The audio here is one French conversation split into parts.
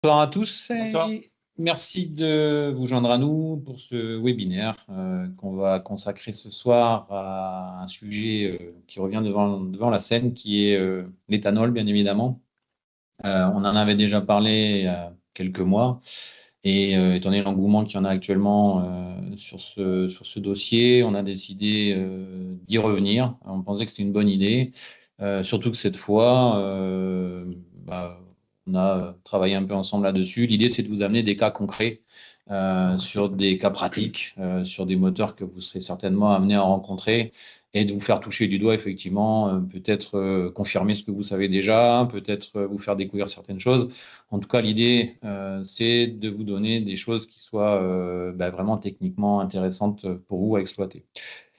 Bonsoir à tous Bonsoir. et merci de vous joindre à nous pour ce webinaire qu'on va consacrer ce soir à un sujet qui revient devant la scène, qui est l'éthanol, bien évidemment. On en avait déjà parlé il y a quelques mois et étant donné l'engouement qu'il y en a actuellement sur ce dossier, on a décidé d'y revenir. On pensait que c'était une bonne idée, surtout que cette fois, on a travaillé un peu ensemble là-dessus. L'idée, c'est de vous amener des cas concrets sur des cas pratiques, sur des moteurs que vous serez certainement amenés à rencontrer et de vous faire toucher du doigt, effectivement, peut-être confirmer ce que vous savez déjà, peut-être vous faire découvrir certaines choses. En tout cas, l'idée, c'est de vous donner des choses qui soient vraiment techniquement intéressantes pour vous à exploiter.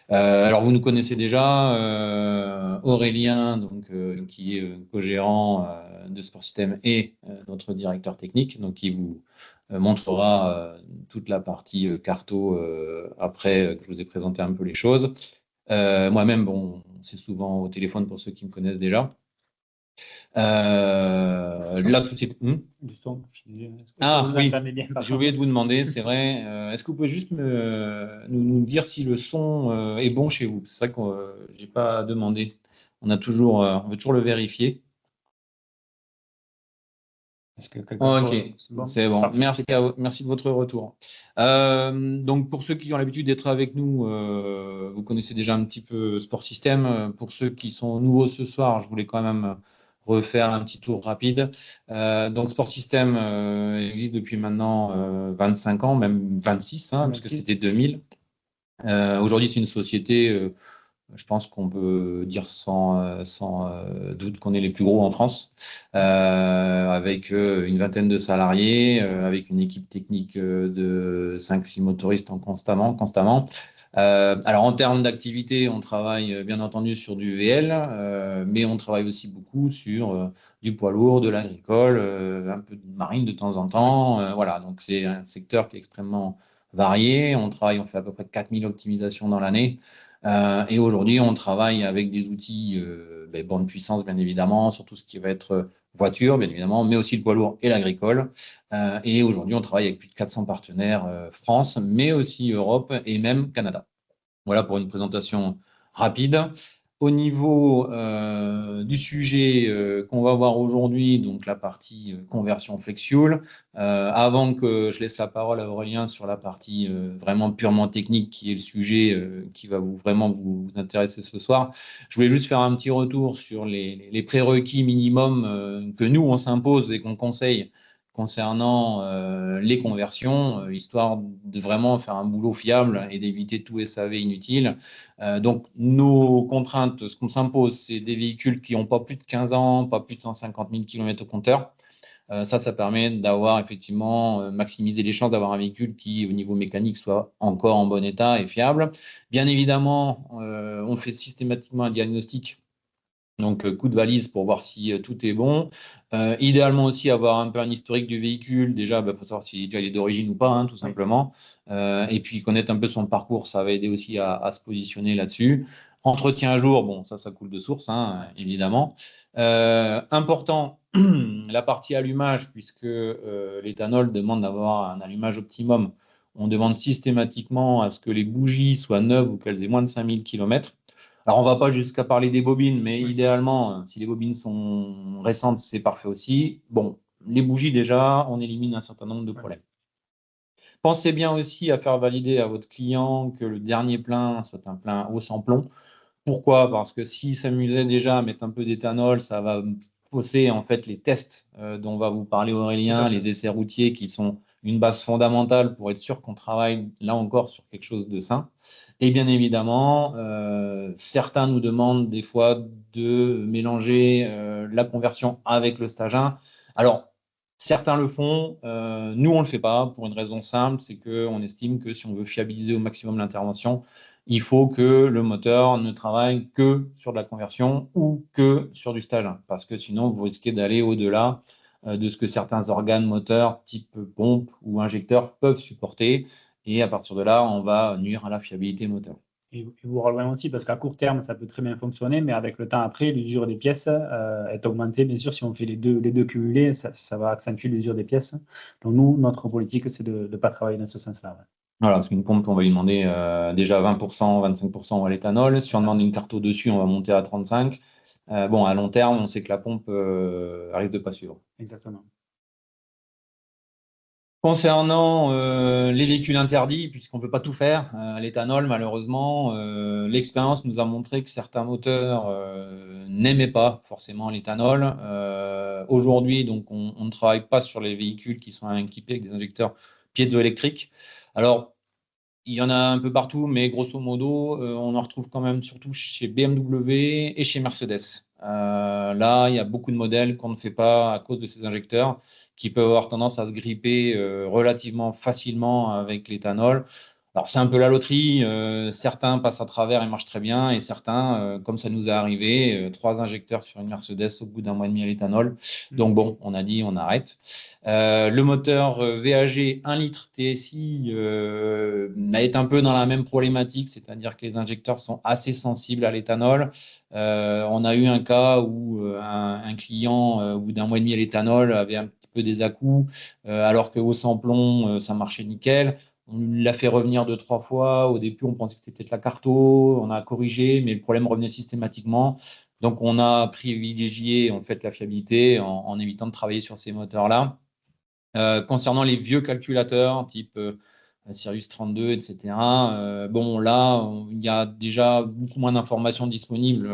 Alors, vous nous connaissez déjà, Aurélien, donc, qui est co-gérant de Sport System et notre directeur technique, donc qui vous montrera toute la partie carto après que je vous ai présenté un peu les choses. Moi-même, bon, c'est souvent au téléphone pour ceux qui me connaissent déjà. Là, tout de suite. Du son, je disais, est-ce que vous Ah oui, l'entendez bien par j'ai oublié contre? de vous demander, c'est vrai. Est-ce que vous pouvez juste nous dire si le son est bon chez vous? C'est ça que j'ai pas demandé. On veut toujours le vérifier. Est-ce que quelqu'un Ok, peut... C'est bon? c'est bon. Parfait. Merci de votre retour. Donc, pour ceux qui ont l'habitude d'être avec nous, vous connaissez déjà un petit peu Sport System. Pour ceux qui sont nouveaux ce soir, je voulais quand même refaire un petit tour rapide. Donc, Sport System existe depuis maintenant 25 ans, même 26, hein, parce que 26. c'était 2000. Aujourd'hui, c'est une société. Je pense qu'on peut dire sans doute qu'on est les plus gros en France, avec une vingtaine de salariés, avec une équipe technique de 5-6 motoristes constamment. Alors en termes d'activité, on travaille bien entendu sur du VL, mais on travaille aussi beaucoup sur du poids lourd, de l'agricole, un peu de marine de temps en temps. Voilà, donc c'est un secteur qui est extrêmement varié. On fait à peu près 4000 optimisations dans l'année. Et aujourd'hui, on travaille avec des outils borne puissance, bien évidemment, sur tout ce qui va être voiture, bien évidemment, mais aussi le poids lourd et l'agricole. Et aujourd'hui, on travaille avec plus de 400 partenaires France, mais aussi Europe et même Canada. Voilà pour une présentation rapide. Au niveau du sujet qu'on va voir aujourd'hui, donc la partie conversion flex-fuel, avant que je laisse la parole à Aurélien sur la partie vraiment purement technique, qui est le sujet qui va vraiment vous intéresser ce soir, je voulais juste faire un petit retour sur les prérequis minimums que nous, on s'impose et qu'on conseille concernant les conversions, histoire de vraiment faire un boulot fiable et d'éviter tout SAV inutile. Donc, nos contraintes, ce qu'on s'impose, c'est des véhicules qui n'ont pas plus de 15 ans, pas plus de 150 000 km au compteur. Ça permet d'avoir effectivement maximiser les chances d'avoir un véhicule qui, au niveau mécanique, soit encore en bon état et fiable. Bien évidemment, on fait systématiquement un diagnostic, donc coup de valise pour voir si tout est bon. Idéalement aussi avoir un peu un historique du véhicule, déjà pour savoir si déjà, il est d'origine ou pas, hein, tout Oui. simplement. Et puis connaître un peu son parcours, ça va aider aussi à se positionner là-dessus. Entretien à jour, bon, ça coule de source, hein, évidemment. Important, la partie allumage, puisque l'éthanol demande d'avoir un allumage optimum. On demande systématiquement à ce que les bougies soient neuves ou qu'elles aient moins de 5000 km. Alors, on ne va pas jusqu'à parler des bobines, mais Oui. idéalement, si les bobines sont récentes, c'est parfait aussi. Bon, les bougies, déjà, on élimine un certain nombre de Oui. problèmes. Pensez bien aussi à faire valider à votre client que le dernier plein soit un plein haut sans plomb. Pourquoi? Parce que s'il s'amusait déjà à mettre un peu d'éthanol, ça va fausser en fait les tests dont va vous parler Tout à Aurélien, fait. les essais routiers qui sont une base fondamentale pour être sûr qu'on travaille là encore sur quelque chose de sain. Et bien évidemment, certains nous demandent des fois de mélanger la conversion avec le stage 1. Alors, certains le font, nous on ne le fait pas pour une raison simple, c'est qu'on estime que si on veut fiabiliser au maximum l'intervention, il faut que le moteur ne travaille que sur de la conversion ou que sur du stage 1, parce que sinon, vous risquez d'aller au-delà de ce que certains organes moteurs, type pompe ou injecteur, peuvent supporter. Et à partir de là, on va nuire à la fiabilité moteur. Et vous rejoignez aussi, parce qu'à court terme, ça peut très bien fonctionner, mais avec le temps après, l'usure des pièces est augmentée. Bien sûr, si on fait les deux cumulés, ça va accentuer l'usure des pièces. Donc nous, notre politique, c'est de ne pas travailler dans ce sens-là. Ouais. Voilà, parce qu'une pompe, on va lui demander déjà 20%, 25% à l'éthanol. Si on demande une carte au-dessus, on va monter à 35%. Bon, à long terme, on sait que la pompe arrive de pas suivre. Exactement. Concernant les véhicules interdits, puisqu'on ne peut pas tout faire à l'éthanol, malheureusement, l'expérience nous a montré que certains moteurs n'aimaient pas forcément l'éthanol. Aujourd'hui, donc, on ne travaille pas sur les véhicules qui sont équipés avec des injecteurs piézoélectriques. Alors, il y en a un peu partout, mais grosso modo, on en retrouve quand même surtout chez BMW et chez Mercedes. Là, il y a beaucoup de modèles qu'on ne fait pas à cause de ces injecteurs qui peuvent avoir tendance à se gripper relativement facilement avec l'éthanol. Alors, c'est un peu la loterie. Certains passent à travers et marchent très bien, et certains, comme ça nous est arrivé, 3 injecteurs sur une Mercedes au bout d'un mois et demi à l'éthanol. Donc, bon, on a dit on arrête. Le moteur VAG 1 litre TSI est un peu dans la même problématique, c'est-à-dire que les injecteurs sont assez sensibles à l'éthanol. On a eu un cas où un client, au bout d'un mois et demi à l'éthanol, avait un petit peu des à-coups, alors qu'au sans-plomb, ça marchait nickel. On l'a fait revenir 2, 3 fois. Au début, on pensait que c'était peut-être la carto. On a corrigé, mais le problème revenait systématiquement. Donc, on a privilégié en fait la fiabilité en évitant de travailler sur ces moteurs-là. Concernant les vieux calculateurs, type Sirius 32, etc., bon, là, il y a déjà beaucoup moins d'informations disponibles,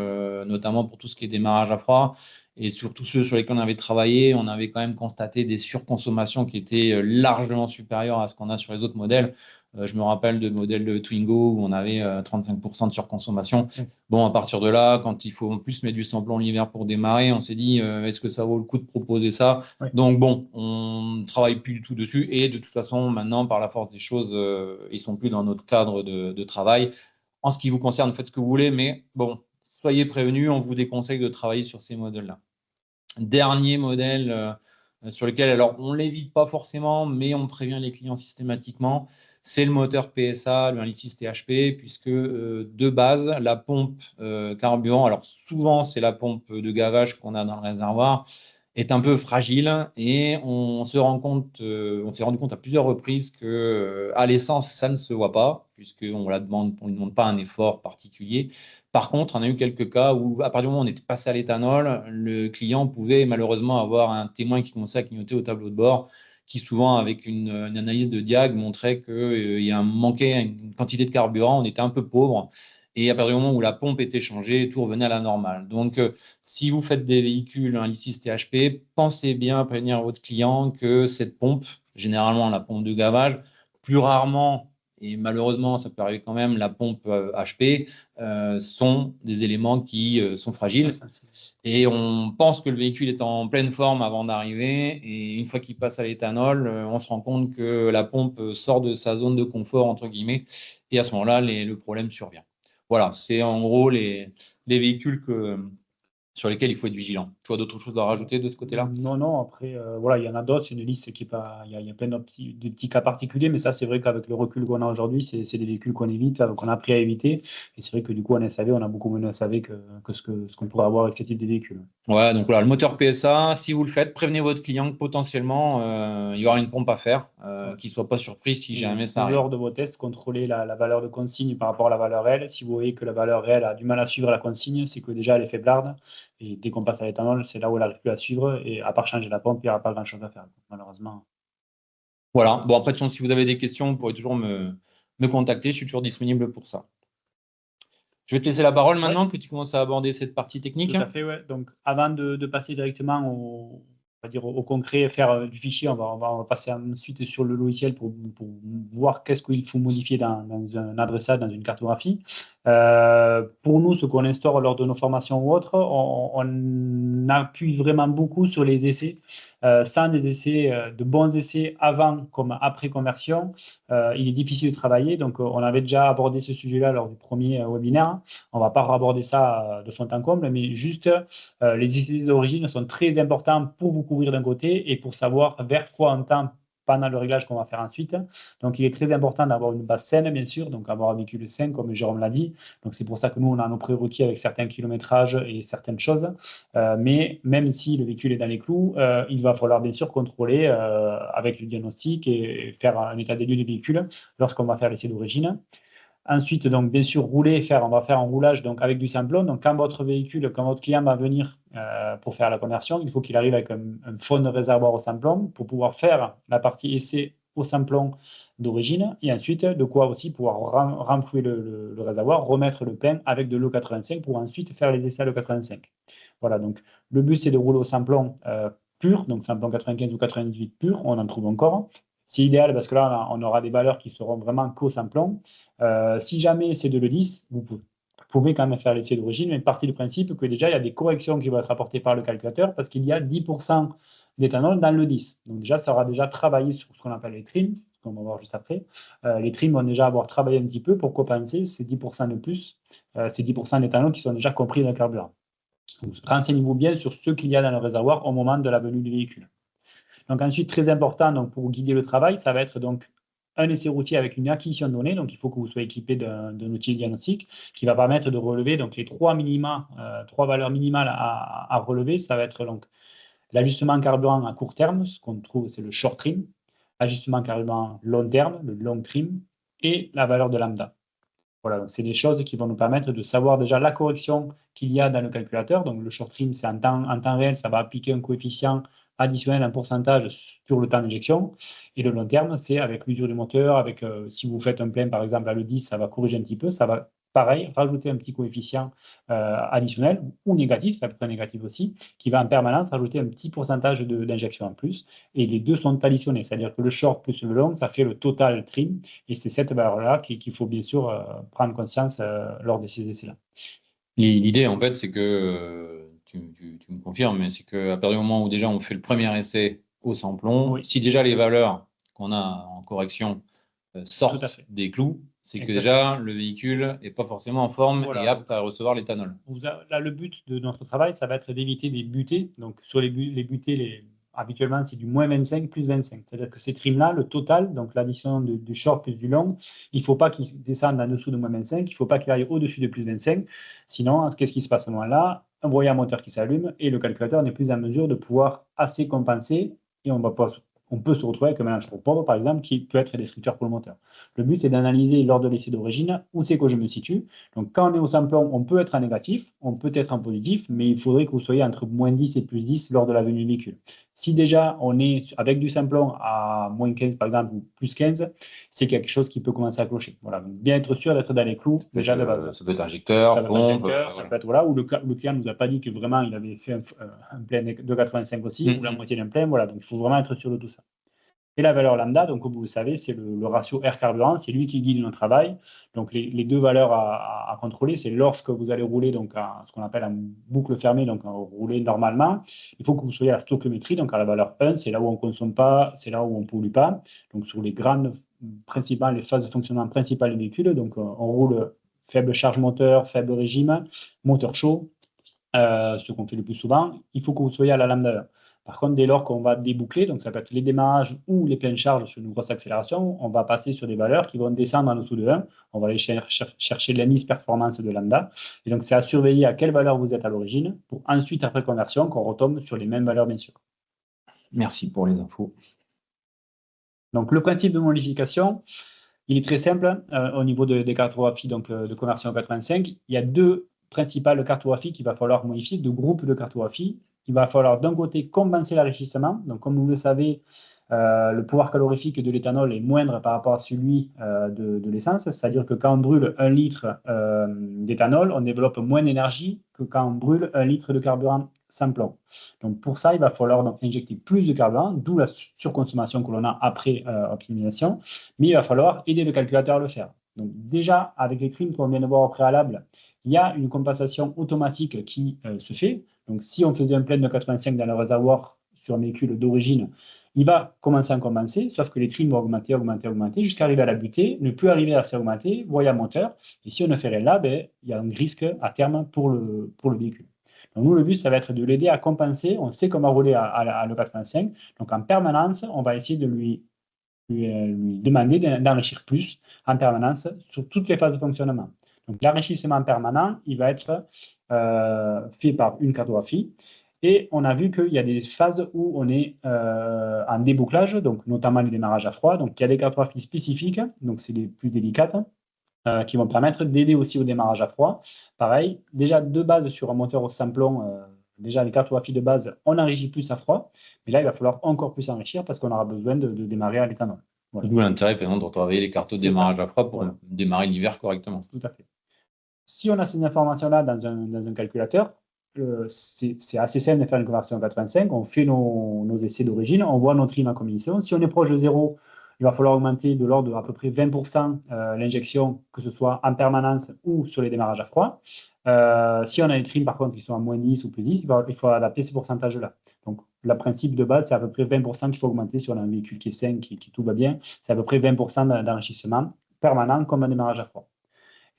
notamment pour tout ce qui est démarrage à froid. Et surtout ceux sur lesquels on avait travaillé, on avait quand même constaté des surconsommations qui étaient largement supérieures à ce qu'on a sur les autres modèles. Je me rappelle de modèles de Twingo où on avait 35% de surconsommation. Bon, à partir de là, quand il faut en plus mettre du sans-plomb l'hiver pour démarrer, on s'est dit, est-ce que ça vaut le coup de proposer ça? Oui. Donc bon, on ne travaille plus du tout dessus et de toute façon, maintenant, par la force des choses, ils ne sont plus dans notre cadre de travail. En ce qui vous concerne, faites ce que vous voulez, mais bon, soyez prévenus, on vous déconseille de travailler sur ces modèles-là. Dernier modèle sur lequel, alors on ne l'évite pas forcément, mais on prévient les clients systématiquement, c'est le moteur PSA, le 1.6 THP, puisque de base, la pompe carburant, alors souvent c'est la pompe de gavage qu'on a dans le réservoir, est un peu fragile et on s'est rendu compte à plusieurs reprises que à l'essence, ça ne se voit pas, puisqu'on ne lui demande pas un effort particulier. Par contre, on a eu quelques cas où, à partir du moment où on était passé à l'éthanol, le client pouvait malheureusement avoir un témoin qui commençait à clignoter au tableau de bord, qui souvent, avec une analyse de diag, montrait qu'il manquait une quantité de carburant, on était un peu pauvre. Et à partir du moment où la pompe était changée, tout revenait à la normale. Donc, si vous faites des véhicules 1.6 THP, pensez bien à prévenir votre client que cette pompe, généralement la pompe de gavage, plus rarement, et malheureusement ça peut arriver quand même, la pompe HP, sont des éléments qui sont fragiles. Et on pense que le véhicule est en pleine forme avant d'arriver. Et une fois qu'il passe à l'éthanol, on se rend compte que la pompe sort de sa zone de confort, entre guillemets. Et à ce moment-là, le problème survient. Voilà, c'est en gros les véhicules sur lesquels il faut être vigilant. Tu as d'autres choses à rajouter de ce côté-là? Non, après, voilà, il y en a d'autres, c'est une liste qui est pas, il y a plein de petits cas particuliers, mais ça, c'est vrai qu'avec le recul qu'on a aujourd'hui, c'est des véhicules qu'on évite, qu'on a appris à éviter, et c'est vrai que du coup, en SAV, on a beaucoup moins de SAV que ce qu'on pourrait avoir avec ce type de véhicule. Ouais, donc voilà, le moteur PSA, si vous le faites, prévenez votre client que potentiellement, il y aura une pompe à faire, qu'il ne soit pas surpris si jamais ça arrive. Lors de vos tests, contrôlez la valeur de consigne par rapport à la valeur réelle. Si vous voyez que la valeur réelle a du mal à suivre la consigne, c'est que déjà elle est faiblarde. Et dès qu'on passe à l'éthanol, c'est là où elle n'arrive plus à suivre. Et à part changer la pompe, il n'y aura pas grand-chose à faire, malheureusement. Voilà, bon, après, si vous avez des questions, vous pourrez toujours me contacter, je suis toujours disponible pour ça. Je vais te laisser la parole maintenant que tu commences à aborder cette partie technique. Tout à fait, ouais. Donc, avant de passer directement on va dire au concret, faire du fichier, on va passer ensuite sur le logiciel pour voir qu'est-ce qu'il faut modifier dans un adressage, dans une cartographie. Pour nous, ce qu'on instaure lors de nos formations ou autres, on appuie vraiment beaucoup sur les essais. Sans des essais, de bons essais avant comme après conversion, il est difficile de travailler. Donc, on avait déjà abordé ce sujet-là lors du premier webinaire. On ne va pas aborder ça de fond en comble, mais juste les essais d'origine sont très importants pour vous couvrir d'un côté et pour savoir vers quoi on tend pendant le réglage qu'on va faire ensuite. Donc, il est très important d'avoir une base saine, bien sûr, donc avoir un véhicule sain, comme Jérôme l'a dit. Donc, c'est pour ça que nous, on a nos prérequis avec certains kilométrages et certaines choses. Mais même si le véhicule est dans les clous, il va falloir bien sûr contrôler avec le diagnostic et faire un état des lieux du véhicule lorsqu'on va faire l'essai d'origine. Ensuite, donc, bien sûr, on va faire un roulage donc, avec du samplon. Donc, quand votre client va venir pour faire la conversion, il faut qu'il arrive avec un fond de réservoir au samplon pour pouvoir faire la partie essai au samplon d'origine. Et ensuite, de quoi aussi pouvoir renflouer le réservoir, remettre le plein avec de l'eau 85 pour ensuite faire les essais à l'eau 85. Voilà, donc le but, c'est de rouler au samplon pur, donc samplon 95 ou 98 pur, on en trouve encore. C'est idéal parce que là, on aura des valeurs qui seront vraiment qu'au samplon. Si jamais c'est de l'E10, vous pouvez quand même faire l'essai d'origine, mais partie du principe que déjà, il y a des corrections qui vont être apportées par le calculateur parce qu'il y a 10% d'éthanol dans le 10. Donc déjà, ça aura déjà travaillé sur ce qu'on appelle les trims, ce qu'on va voir juste après. Les trims vont déjà avoir travaillé un petit peu pour compenser ces 10% de plus, ces 10% d'éthanol qui sont déjà compris dans le carburant. Donc, renseignez-vous bien sur ce qu'il y a dans le réservoir au moment de la venue du véhicule. Donc ensuite, très important donc, pour guider le travail, ça va être donc un essai routier avec une acquisition de données. Donc il faut que vous soyez équipé d'un outil de diagnostic qui va permettre de relever donc, les trois valeurs minimales à relever. Ça va être donc l'ajustement carburant à court terme, ce qu'on trouve, c'est le short trim, l'ajustement carburant long terme, le long trim, et la valeur de lambda. Voilà, donc c'est des choses qui vont nous permettre de savoir déjà la correction qu'il y a dans le calculateur. Donc le short trim, c'est en temps réel, ça va appliquer un coefficient additionnel, un pourcentage sur le temps d'injection. Et le long terme, c'est avec l'usure du moteur, si vous faites un plein par exemple à l'E10, ça va corriger un petit peu, ça va pareil, rajouter un petit coefficient additionnel ou négatif, ça peut être négatif aussi, qui va en permanence rajouter un petit pourcentage d'injection en plus. Et les deux sont additionnés, c'est-à-dire que le short plus le long, ça fait le total trim. Et c'est cette valeur-là qu'il faut bien sûr prendre conscience lors de ces essais-là. L'idée, en fait, c'est que, tu me confirmes, mais c'est qu'à partir du moment où déjà on fait le premier essai au samplon, Oui. si déjà les valeurs qu'on a en correction sortent des clous, c'est que déjà le véhicule n'est pas forcément en forme et apte à recevoir l'éthanol. Là, le but de notre travail, ça va être d'éviter des butées. Donc, sur les butées, habituellement, c'est du moins 25 plus 25. C'est-à-dire que ces trims-là, le total, donc l'addition du short plus du long, il ne faut pas qu'il descende en dessous de moins 25, il ne faut pas qu'il aille au-dessus de plus 25. Sinon, qu'est-ce qui se passe à ce moment-là? Un voyant moteur qui s'allume et le calculateur n'est plus en mesure de pouvoir assez compenser et on peut se retrouver avec un mélange trop pauvre, par exemple, qui peut être destructeur pour le moteur. Le but, c'est d'analyser lors de l'essai d'origine où c'est que je me situe. Donc, quand on est au samplon, on peut être en négatif, on peut être en positif, mais il faudrait que vous soyez entre moins 10 et plus 10 lors de la venue du véhicule. Si déjà on est avec du samplon à moins 15, par exemple, ou plus 15, c'est quelque chose qui peut commencer à clocher. Voilà. Donc, bien être sûr d'être dans les clous, déjà de base. Ça peut être injecteur, pompe. Ça peut être, voilà, ou le client ne nous a pas dit que vraiment il avait fait un plein de 85 aussi, ou la moitié d'un plein. Voilà. Donc, il faut vraiment être sûr de tout ça. Et la valeur lambda, donc comme vous le savez, c'est le ratio air carburant, c'est lui qui guide notre travail. Donc les deux valeurs à contrôler, c'est lorsque vous allez rouler donc à ce qu'on appelle en boucle fermée, donc à rouler normalement, il faut que vous soyez à la stoichiométrie, donc à la valeur 1, c'est là où on ne consomme pas, c'est là où on ne pollue pas. Donc sur les grandes principales, les phases de fonctionnement principales du véhicule, donc on roule faible charge moteur, faible régime, moteur chaud, ce qu'on fait le plus souvent, il faut que vous soyez à la lambda 1. Par contre, dès lors qu'on va déboucler, donc ça peut être les démarrages ou les pleines charges sur une grosse accélération, on va passer sur des valeurs qui vont descendre en dessous de 1. On va aller chercher l'indice performance de lambda. Et donc, c'est à surveiller à quelle valeur vous êtes à l'origine pour ensuite, après conversion, qu'on retombe sur les mêmes valeurs, bien sûr. Merci pour les infos. Donc, le principe de modification, il est très simple. Au niveau des cartographies donc, de conversion 85, il y a deux principales cartographies qu'il va falloir modifier, deux groupes de cartographies. Il va falloir d'un côté compenser l'enrichissement. Donc, comme vous le savez, le pouvoir calorifique de l'éthanol est moindre par rapport à celui de l'essence. C'est-à-dire que quand on brûle 1 litre d'éthanol, on développe moins d'énergie que quand on brûle 1 litre de carburant sans plomb. Donc, pour ça, il va falloir donc injecter plus de carburant, d'où la surconsommation que l'on a après optimisation. Mais il va falloir aider le calculateur à le faire. Donc, déjà, avec les crimes qu'on vient de voir au préalable, il y a une compensation automatique qui se fait. Donc, si on faisait un plein de 85 dans le réservoir sur un véhicule d'origine, il va commencer à compenser, sauf que les trims vont augmenter, jusqu'à arriver à la butée, ne plus arriver à s'augmenter, voyant moteur. Et si on ne fait rien là, il y a un risque à terme pour le véhicule. Donc, nous, le but, ça va être de l'aider à compenser. On sait comment rouler à le 85. Donc, en permanence, on va essayer de lui lui demander d'enrichir plus en permanence sur toutes les phases de fonctionnement. Donc l'enrichissement permanent, il va être fait par une cartographie. Et on a vu qu'il y a des phases où on est en débouclage, donc notamment le démarrage à froid. Donc il y a des cartographies spécifiques, donc c'est les plus délicates, qui vont permettre d'aider aussi au démarrage à froid. Pareil, déjà de base sur un moteur au samplon, déjà les cartographies de base, on enrichit plus à froid, mais là il va falloir encore plus enrichir parce qu'on aura besoin de démarrer à l'éthanol. Voilà. D'où l'intérêt de travailler les cartes de démarrage à froid pour démarrer l'hiver correctement. Tout à fait. Si on a ces informations-là dans un calculateur, c'est assez simple de faire une conversion 85. On fait nos essais d'origine, on voit notre trim en combinaison. Si on est proche de 0, il va falloir augmenter de l'ordre d'à peu près 20% l'injection, que ce soit en permanence ou sur les démarrages à froid. Si on a des trims, par contre, qui sont à moins 10 ou plus 10, il faut adapter ces pourcentages-là. Donc, le principe de base, c'est à peu près 20% qu'il faut augmenter si on a un véhicule qui est sain, qui tout va bien. C'est à peu près 20% d'enrichissement permanent comme un démarrage à froid.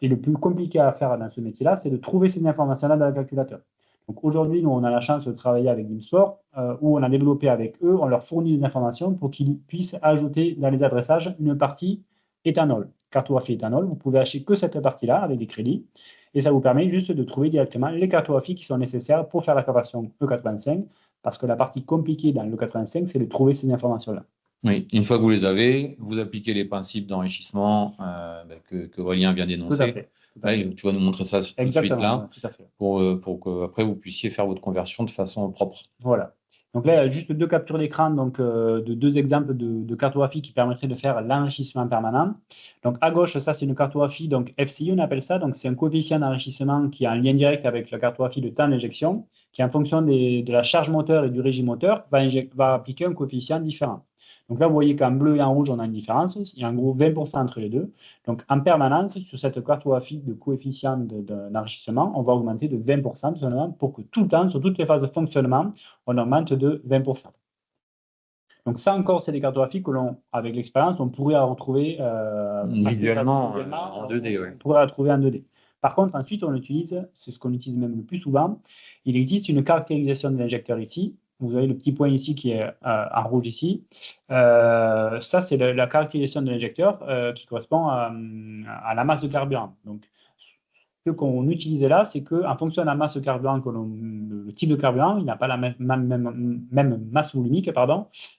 Et le plus compliqué à faire dans ce métier-là, c'est de trouver ces informations-là dans le calculateur. Donc aujourd'hui, nous, on a la chance de travailler avec Dimsport, où on a développé avec eux, on leur fournit des informations pour qu'ils puissent ajouter dans les adressages une partie éthanol, cartographie éthanol. Vous pouvez acheter que cette partie-là avec des crédits, et ça vous permet juste de trouver directement les cartographies qui sont nécessaires pour faire la conversion E85, parce que la partie compliquée dans l'E85, c'est de trouver ces informations-là. Oui, une fois que vous les avez, vous appliquez les principes d'enrichissement que Aurélien vient d'énoncer. Tout à fait. Tu vas nous montrer ça tout de suite là, tout à fait. pour qu'après vous puissiez faire votre conversion de façon propre. Voilà. Donc là, il y a juste deux captures d'écran de deux exemples de cartographie qui permettraient de faire l'enrichissement permanent. Donc à gauche, ça c'est une cartographie, donc FCI on appelle ça, donc c'est un coefficient d'enrichissement qui est en lien direct avec la cartographie de temps d'injection, qui en fonction de la charge moteur et du régime moteur va appliquer un coefficient différent. Donc là, vous voyez qu'en bleu et en rouge, on a une différence. Il y a en gros 20% entre les deux. Donc en permanence, sur cette cartographie de coefficient d'enrichissement, on va augmenter de 20% tout simplement pour que tout le temps, sur toutes les phases de fonctionnement, on augmente de 20%. Donc ça encore, c'est des cartographies que avec l'expérience, on pourrait retrouver visuellement en 2D. On pourrait la retrouver en 2D. Par contre, ensuite, on utilise, c'est ce qu'on utilise même le plus souvent, il existe une caractérisation de l'injecteur ici. Vous avez le petit point ici qui est en rouge ici. Ça, c'est la caractérisation de l'injecteur qui correspond à la masse de carburant. Donc, ce qu'on utilisait là, c'est qu'en fonction de la masse de carburant, le type de carburant, il n'a pas la même masse volumique.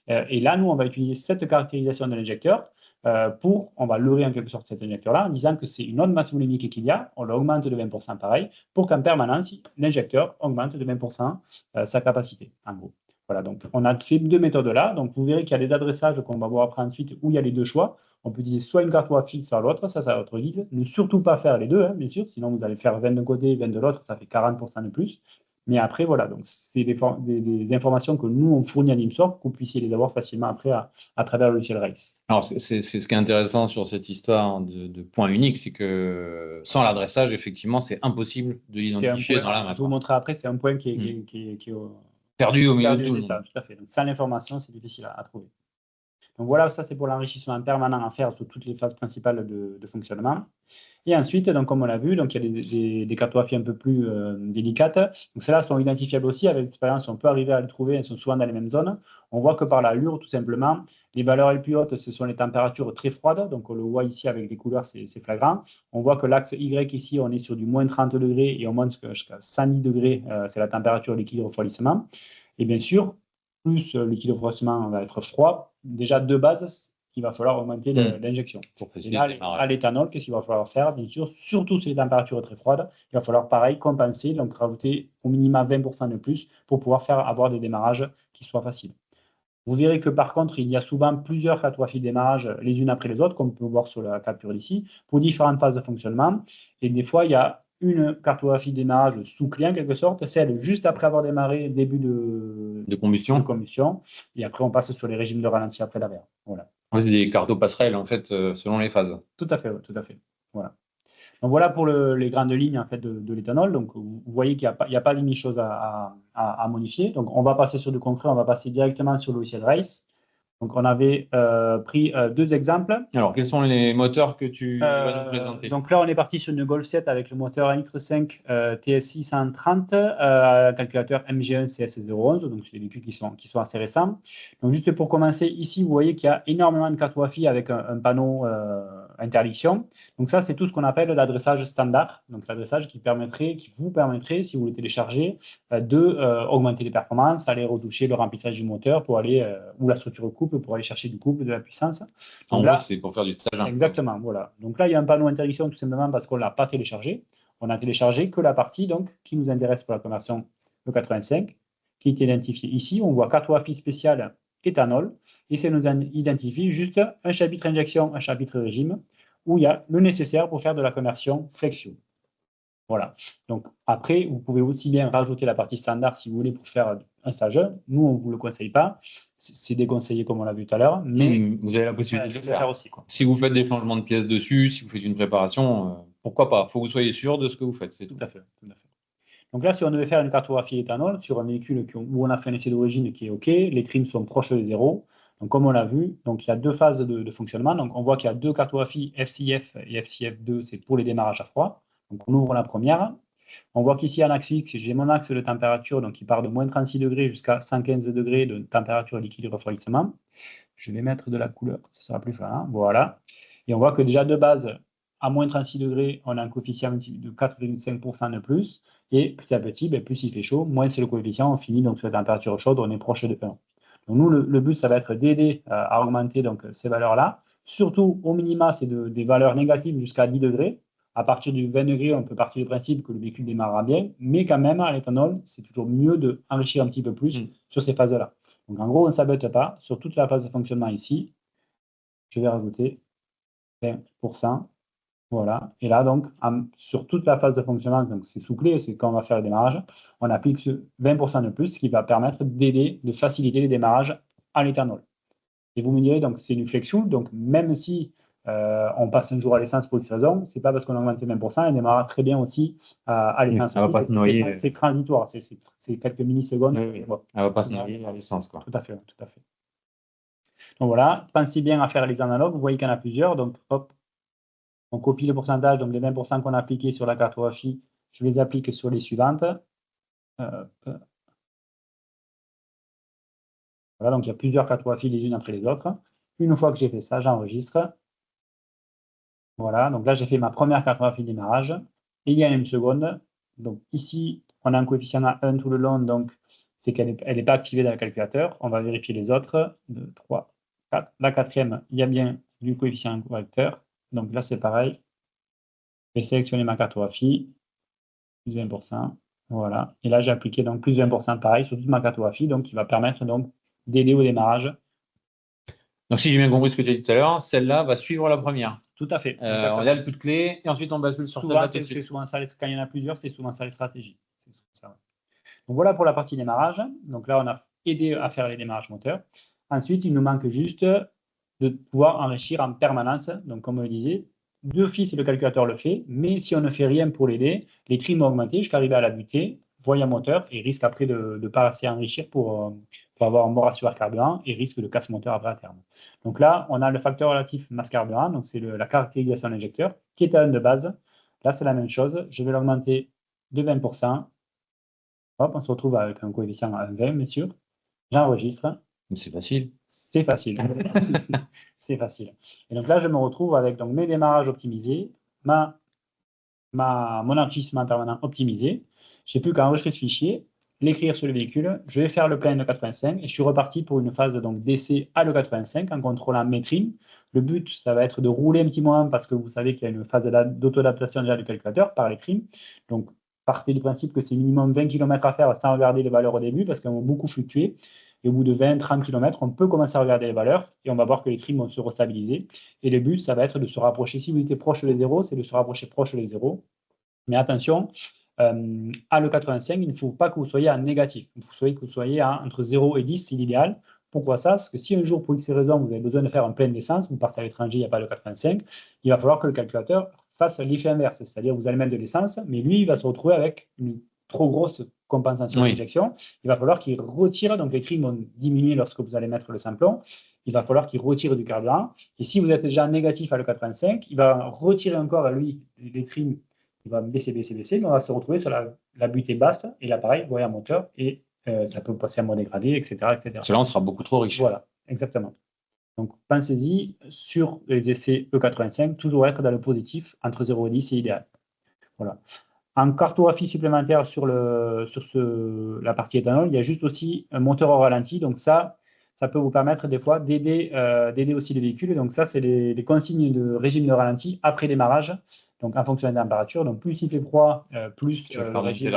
Et là, nous, on va utiliser cette caractérisation de l'injecteur on va leurrer en quelque sorte cet injecteur-là en disant que c'est une autre masse volumique qu'il y a, on l'augmente de 20% pareil, pour qu'en permanence, l'injecteur augmente de 20% sa capacité, en gros. Voilà, donc on a ces deux méthodes-là. Donc vous verrez qu'il y a des adressages qu'on va voir après ensuite où il y a les deux choix. On peut utiliser soit une cartographie, soit l'autre, ça va votre guide. Ne surtout pas faire les deux, hein, bien sûr, sinon vous allez faire 20 d'un côté, 20 de l'autre, ça fait 40% de plus. Mais après, voilà, donc c'est des informations que nous, on fournit à Dimsport, que vous puissiez les avoir facilement après à travers le logiciel Race. Alors, c'est ce qui est intéressant sur cette histoire de point unique, c'est que sans l'adressage, effectivement, c'est impossible de l'identifier dans la map. Je vous montrerai après, c'est un point qui est perdu au milieu de tout le monde. Tout à fait. Donc, sans l'information, c'est difficile à trouver. Donc voilà, ça c'est pour l'enrichissement permanent à faire sur toutes les phases principales de fonctionnement. Et ensuite, donc, comme on l'a vu, donc, il y a des cartographies un peu plus délicates. Donc celles-là sont identifiables aussi. Avec l'expérience, on peut arriver à les trouver. Elles sont souvent dans les mêmes zones. On voit que par l'allure, tout simplement, les valeurs les plus hautes, ce sont les températures très froides. Donc on le voit ici avec les couleurs, c'est flagrant. On voit que l'axe Y ici, on est sur du moins 30 degrés et on monte jusqu'à 110 degrés. C'est la température liquide refroidissement. Et bien sûr, plus le liquide refroidissement va être froid, déjà de base, il va falloir augmenter l'injection. À l'éthanol, qu'est-ce qu'il va falloir faire? Bien sûr, surtout si les températures très froides, il va falloir pareil compenser, donc rajouter au minimum 20% de plus pour pouvoir avoir des démarrages qui soient faciles. Vous verrez que par contre, il y a souvent plusieurs cartographies de démarrage les unes après les autres, comme on peut voir sur la capture ici, pour différentes phases de fonctionnement. Et des fois, il y a une cartographie de démarrage sous clé en quelque sorte, celle juste après avoir démarré, début de combustion. Et après, on passe sur les régimes de ralenti après l'arrière. Voilà. C'est des cartos passerelles en fait, selon les phases. Tout à fait, tout à fait. Voilà. Donc voilà pour les grandes lignes en fait de l'éthanol. Donc vous voyez qu'il n'y a pas demi-chose à modifier. Donc on va passer sur du concret, on va passer directement sur le logiciel Race. Donc, on avait pris 2 exemples. Alors, quels sont les moteurs que tu vas nous présenter? Donc là, on est parti sur une Golf 7 avec le moteur 1,5 litre TSI 130, calculateur MG1 CS011, donc c'est des véhicules qui sont assez récents. Donc juste pour commencer, ici, vous voyez qu'il y a énormément de cartes Wi-Fi avec un panneau interdiction. Donc ça, c'est tout ce qu'on appelle l'adressage standard, donc l'adressage qui vous permettrait, si vous le téléchargez, augmenter les performances, aller retoucher le remplissage du moteur pour aller, ou la structure couple pour aller chercher du couple, de la puissance. En gros, c'est pour faire du stage 1. Exactement, voilà. Donc là, il y a un panneau interdiction tout simplement parce qu'on ne l'a pas téléchargé. On a téléchargé que la partie donc, qui nous intéresse pour la conversion E85, qui est identifiée ici. On voit carte Wi-Fi spéciale éthanol, et ça nous identifie juste un chapitre injection, un chapitre régime, où il y a le nécessaire pour faire de la conversion Flexio. Voilà. Donc après, vous pouvez aussi bien rajouter la partie standard si vous voulez pour faire un stage 1. Nous, on ne vous le conseille pas. C'est déconseillé comme on l'a vu tout à l'heure. Mais vous avez la possibilité de le faire aussi. Quoi. Si vous faites des changements de pièces dessus, si vous faites une préparation, pourquoi pas? Il faut que vous soyez sûr de ce que vous faites. Tout à fait. Donc là, si on devait faire une cartographie éthanol sur un véhicule où on a fait un essai d'origine qui est OK, les trims sont proches de 0. Donc comme on l'a vu, donc il y a 2 phases de fonctionnement. Donc on voit qu'il y a 2 cartographies FCF et FCF2, c'est pour les démarrages à froid. Donc on ouvre la première. On voit qu'ici en axe X, j'ai mon axe de température, donc qui part de moins 36 degrés jusqu'à 115 degrés de température liquide refroidissement. Je vais mettre de la couleur, ça sera plus fort. Voilà. Et on voit que déjà de base, à moins 36 degrés, on a un coefficient de 4,5% de plus. Et petit à petit, plus il fait chaud, moins c'est le coefficient, on finit donc sur la température chaude, on est proche de 1. Donc nous, le but, ça va être d'aider à augmenter donc, ces valeurs-là. Surtout, au minima, c'est des valeurs négatives jusqu'à 10 degrés. À partir du 20 degrés, on peut partir du principe que le véhicule démarrera bien, mais quand même, à l'éthanol, c'est toujours mieux d'enrichir un petit peu plus sur ces phases-là. Donc en gros, on ne s'abatte pas. Sur toute la phase de fonctionnement ici, je vais rajouter 20%. Voilà. Et là, donc, sur toute la phase de fonctionnement, donc c'est sous clé, c'est quand on va faire le démarrage, on applique ce 20% de plus, ce qui va permettre d'aider, de faciliter les démarrages à l'éthanol. Et vous me direz, donc, c'est une flexion, donc même si on passe un jour à l'essence pour X raison, c'est pas parce qu'on a augmenté 20%, elle démarrera très bien aussi à l'essence. Elle ne va pas se noyer. C'est transitoire, c'est quelques millisecondes. Oui. Bon. Elle ne va pas se noyer à l'essence. Tout à fait. Donc voilà, pensez bien à faire les analogues, vous voyez qu'il y en a plusieurs, donc hop, on copie le pourcentage, donc les 20% qu'on a appliqués sur la cartographie, je les applique sur les suivantes. Voilà, donc il y a plusieurs cartographies les unes après les autres. Une fois que j'ai fait ça, j'enregistre. Voilà, donc là j'ai fait ma première cartographie de démarrage. Et il y a une seconde. Donc ici, on a un coefficient à 1 tout le long, donc c'est qu'elle n'est pas activée dans le calculateur. On va vérifier les autres. 2, 3, 4. La quatrième, il y a bien du coefficient correcteur. Donc là c'est pareil. Je vais sélectionner ma cartographie, plus 20%. Voilà. Et là j'ai appliqué donc plus 20% pareil sur toute ma cartographie, donc qui va permettre donc d'aider au démarrage. Donc, si j'ai bien compris ce que tu as dit tout à l'heure, celle-là va suivre la première. Tout à fait. On a le coup de clé et ensuite on bascule sur celle-là. C'est souvent ça, quand il y en a plusieurs, c'est souvent ça les stratégies. Ça, ouais. Donc voilà pour la partie démarrage. Donc là, on a aidé à faire les démarrages moteurs. Ensuite, il nous manque juste de pouvoir enrichir en permanence. Donc, comme on le disait, d'office, le calculateur le fait, mais si on ne fait rien pour l'aider, les trims vont augmenter jusqu'à arriver à la butée, voyant moteur, et risque après de ne pas assez enrichir pour avoir un bon ratio à carburant et risque de casse moteur après à terme. Donc là, on a le facteur relatif masse carburant, donc c'est la caractérisation de l'injecteur, qui est à 1 de base. Là, c'est la même chose. Je vais l'augmenter de 20%. Hop, on se retrouve avec un coefficient à 20, bien sûr. J'enregistre. C'est facile. C'est facile. C'est facile. Et donc là, je me retrouve avec donc, mes démarrages optimisés, mon enrichissement permanent optimisé. Je n'ai plus qu'à enregistrer ce fichier, l'écrire sur le véhicule. Je vais faire le plein de 85 et je suis reparti pour une phase d'essai à l'E85 en contrôlant mes trims. Le but, ça va être de rouler un petit moment parce que vous savez qu'il y a une phase d'auto-adaptation déjà du calculateur par les trims. Donc, partez du principe que c'est minimum 20 km à faire sans regarder les valeurs au début parce qu'elles vont beaucoup fluctuer. Et au bout de 20-30 km, on peut commencer à regarder les valeurs et on va voir que les trims vont se restabiliser. Et le but, ça va être de se rapprocher. Si vous étiez proche des 0, c'est de se rapprocher proche des 0. Mais attention, à l'E85, il ne faut pas que vous soyez en négatif. Il faut que vous soyez entre 0 et 10, c'est l'idéal. Pourquoi ça? Parce que si un jour, pour X raison, vous avez besoin de faire un plein d'essence, vous partez à l'étranger, il n'y a pas le 85, il va falloir que le calculateur fasse l'effet inverse. C'est-à-dire vous allez mettre de l'essence, mais lui, il va se retrouver avec une trop grosse compensation d'injection. Il va falloir qu'il retire, donc les trims vont diminuer lorsque vous allez mettre le samplon, il va falloir qu'il retire du carburant. Et si vous êtes déjà négatif à l'E85, il va retirer encore à lui les trims, il va baisser, mais on va se retrouver sur la butée basse et l'appareil voyant moteur et ça peut passer à mode dégradé, etc., etc. Cela, on sera beaucoup trop riche. Voilà, exactement. Donc, pensez-y, sur les essais E85, toujours être dans le positif, entre 0 et 10, c'est idéal. Voilà. En cartographie supplémentaire sur la partie éthanol, il y a juste aussi un moteur au ralenti. Donc ça peut vous permettre des fois d'aider aussi les véhicules. Donc ça, c'est les consignes de régime de ralenti après démarrage. Donc en fonction des températures. Donc plus il fait froid, plus le régime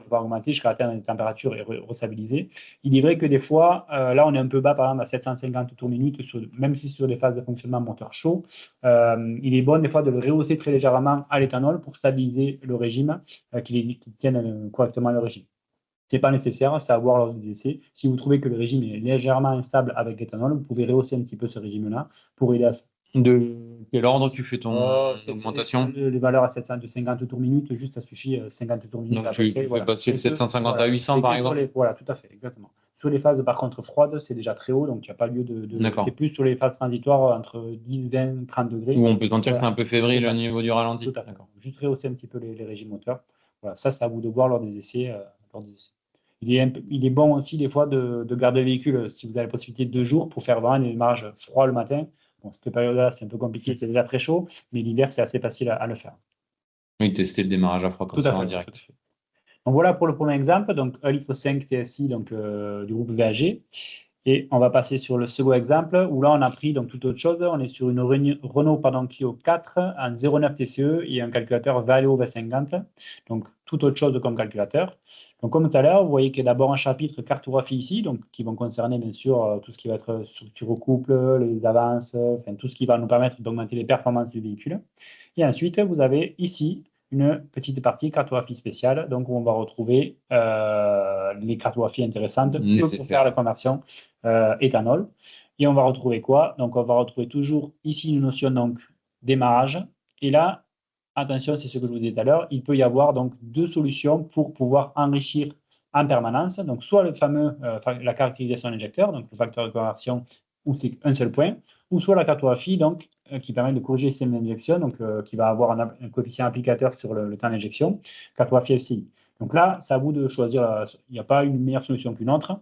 va augmenter jusqu'à atteindre des températures et restabiliser. Il est vrai que des fois, là on est un peu bas, par exemple à 750 tours minute, même si sur des phases de fonctionnement moteur chaud, il est bon des fois de le rehausser très légèrement à l'éthanol pour stabiliser le régime, qu'il tienne correctement le régime. Ce n'est pas nécessaire, c'est à voir lors des essais. Si vous trouvez que le régime est légèrement instable avec l'éthanol, vous pouvez rehausser un petit peu ce régime-là pour aider à ça. De quel ordre tu fais ton augmentation? Les valeurs à 750 tours minute, juste ça suffit, 50 tours minute. Donc tu fais passer de 750 à 800 par exemple? Voilà, tout à fait, exactement. Sur les phases par contre froides, c'est déjà très haut, donc il n'y a pas lieu de. C'est plus sur les phases transitoires entre 10, 20, 30 degrés. Où on peut sentir que c'est un peu fébrile au niveau du ralenti. Tout à fait. Juste rehausser un petit peu les régimes moteurs. Voilà, ça, c'est à vous de voir lors des essais. Il est bon aussi des fois de garder le véhicule, si vous avez la possibilité, 2 jours pour faire vraiment des démarrages froids le matin. Bon, cette période-là, c'est un peu compliqué, c'est déjà très chaud, mais l'hiver, c'est assez facile à le faire. Oui, tester le démarrage à froid comme ça en direct. Donc voilà pour le premier exemple, donc 1,5 litre TSI donc, du groupe VAG. Et on va passer sur le second exemple, où là, on a pris donc, toute autre chose. On est sur une Renault Clio 4 en 0,9 TCE et un calculateur Valeo V50. Donc, toute autre chose comme calculateur. Donc, comme tout à l'heure, vous voyez qu'il y a d'abord un chapitre cartographie ici, donc, qui vont concerner bien sûr tout ce qui va être structure au couple, les avances, enfin, tout ce qui va nous permettre d'augmenter les performances du véhicule. Et ensuite, vous avez ici une petite partie cartographie spéciale, donc où on va retrouver les cartographies intéressantes pour faire la conversion éthanol. Et on va retrouver quoi? Donc, on va retrouver toujours ici une notion donc démarrage. Et là, attention, c'est ce que je vous disais tout à l'heure, il peut y avoir donc 2 solutions pour pouvoir enrichir en permanence. Donc, soit le fameux, la caractérisation d'injecteur, donc le facteur de conversion, où c'est un seul point, ou soit la cartographie donc, qui permet de corriger le système d'injection, donc qui va avoir un coefficient applicateur sur le temps d'injection, cartographie FCI. Donc là, c'est à vous de choisir, il n'y a pas une meilleure solution qu'une autre.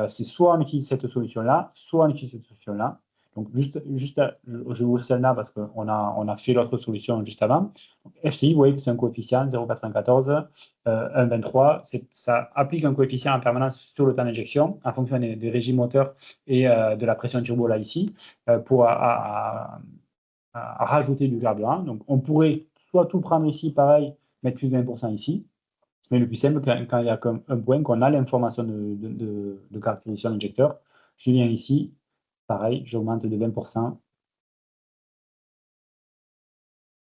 C'est soit on utilise cette solution-là, soit on utilise cette solution-là. Donc, juste je vais ouvrir celle-là parce qu'on a fait l'autre solution juste avant. Donc, FCI, vous voyez que c'est un coefficient 0,94, 1,23. Ça applique un coefficient en permanence sur le temps d'injection en fonction des régimes moteurs et de la pression turbo là ici pour rajouter du carburant. Donc, on pourrait soit tout prendre ici, pareil, mettre plus de 20% ici. Mais le plus simple, quand il y a comme un point qu'on a l'information de caractérisation d'injecteur, je viens ici, pareil, j'augmente de 20%.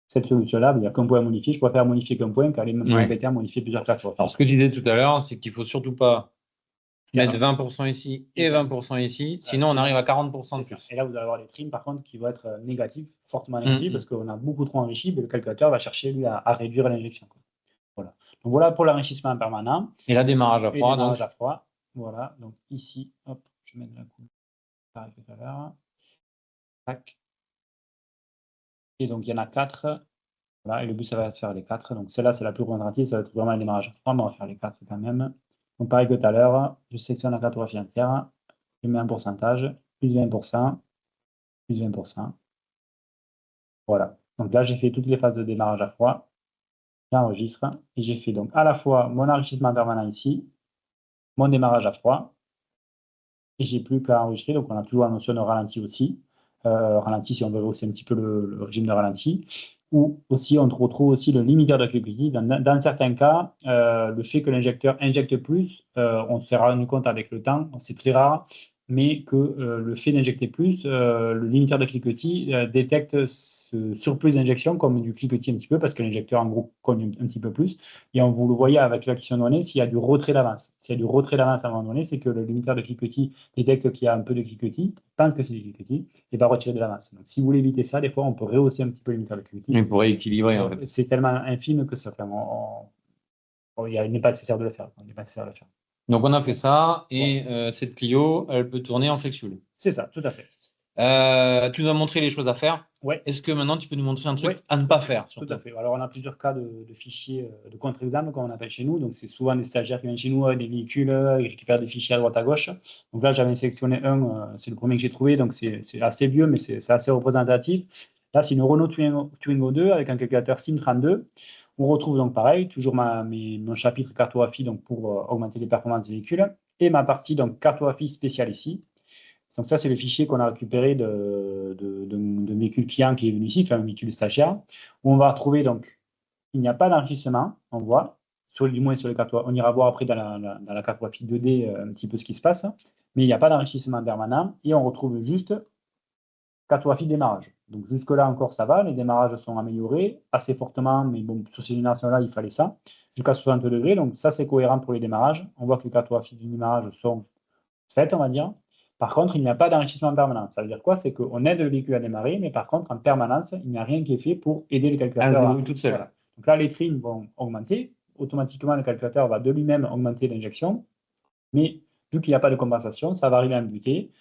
Cette solution-là, il n'y a qu'un point à modifier. Je préfère modifier qu'un point qu'aller m'embêter à modifier plusieurs classes. Alors, ce que tu disais tout à l'heure, c'est qu'il ne faut surtout pas mettre 20% ici et 20% ici, sinon on arrive à 40% de plus. Et là, vous allez avoir les trims, par contre, qui vont être négatifs, fortement négatifs, parce qu'on a beaucoup trop enrichi, mais le calculateur va chercher, lui, à réduire l'injection. Voilà. Donc voilà pour l'enrichissement permanent. Et là, démarrage à froid. Démarrage à froid. Voilà. Donc ici, hop, je vais mettre la couleur. Pareil que tout à l'heure. Tac. Et donc il y en a 4. Voilà. Et le but, ça va être de faire les 4. Donc celle-là, c'est la plus représentative. Ça va être vraiment le démarrage à froid, mais on va faire les 4 quand même. Donc pareil que tout à l'heure, je sélectionne la cartographie entière. Je mets un pourcentage, plus 20%, plus 20%. Voilà. Donc là, j'ai fait toutes les phases de démarrage à froid. J'enregistre et j'ai fait donc à la fois mon enrichissement permanent ici, mon démarrage à froid, et j'ai plus qu'à enregistrer. Donc on a toujours la notion de ralenti aussi. Ralenti, si on veut aussi un petit peu le régime de ralenti. Ou aussi, on retrouve aussi le limiteur de cliquetis. Dans certains cas, le fait que l'injecteur injecte plus, on s'est rendu compte avec le temps, c'est très rare, mais que le fait d'injecter plus, le limiteur de cliquetis détecte ce surplus d'injection comme du cliquetis un petit peu, parce que l'injecteur en gros cogne un petit peu plus. Et vous le voyez avec la question donnée, s'il y a du retrait d'avance. S'il y a du retrait d'avance à un moment donné, c'est que le limiteur de cliquetis détecte qu'il y a un peu de cliquetis, pense que c'est du cliquetis, et va retirer de l'avance. Donc si vous voulez éviter ça, des fois on peut rehausser un petit peu le limiteur de cliquetis. Mais pour équilibrer, en fait. C'est tellement infime que ça fait. Il n'est pas nécessaire de le faire. Donc on a fait ça, et cette Clio, elle peut tourner en flex fuel. C'est ça, tout à fait. Tu nous as montré les choses à faire. Ouais. Est-ce que maintenant, tu peux nous montrer un truc à ne pas faire Tout à fait. Alors, on a plusieurs cas de fichiers de contre-examen, comme on appelle chez nous. Donc, c'est souvent des stagiaires qui viennent chez nous avec des véhicules, ils récupèrent des fichiers à droite à gauche. Donc là, j'avais sélectionné un, c'est le premier que j'ai trouvé, donc c'est assez vieux, mais c'est assez représentatif. Là, c'est une Renault Twingo 2 avec un calculateur SIM32. On retrouve donc pareil, toujours mon chapitre cartographie donc pour augmenter les performances des véhicules et ma partie donc cartographie spéciale ici. Donc ça, c'est le fichier qu'on a récupéré de véhicule client qui est venu ici, enfin un véhicule stagiaire, où on va trouver donc, il n'y a pas d'enrichissement, on voit, du moins sur les cartographies. On ira voir après dans la cartographie 2D un petit peu ce qui se passe, mais il n'y a pas d'enrichissement permanent et on retrouve juste cartographie de démarrage. Donc jusque-là encore, ça va, les démarrages sont améliorés assez fortement, mais bon, sur ces générations-là, il fallait ça, jusqu'à 60 degrés, donc ça c'est cohérent pour les démarrages. On voit que les cartographies du démarrage sont faites, on va dire. Par contre, il n'y a pas d'enrichissement permanent. Ça veut dire quoi? C'est qu'on aide le véhicule à démarrer, mais par contre, en permanence, il n'y a rien qui est fait pour aider le calculateur à toute seule. Voilà. Donc là, les trims vont augmenter. Automatiquement, le calculateur va de lui-même augmenter l'injection. Mais vu qu'il n'y a pas de compensation, ça va arriver à un buté,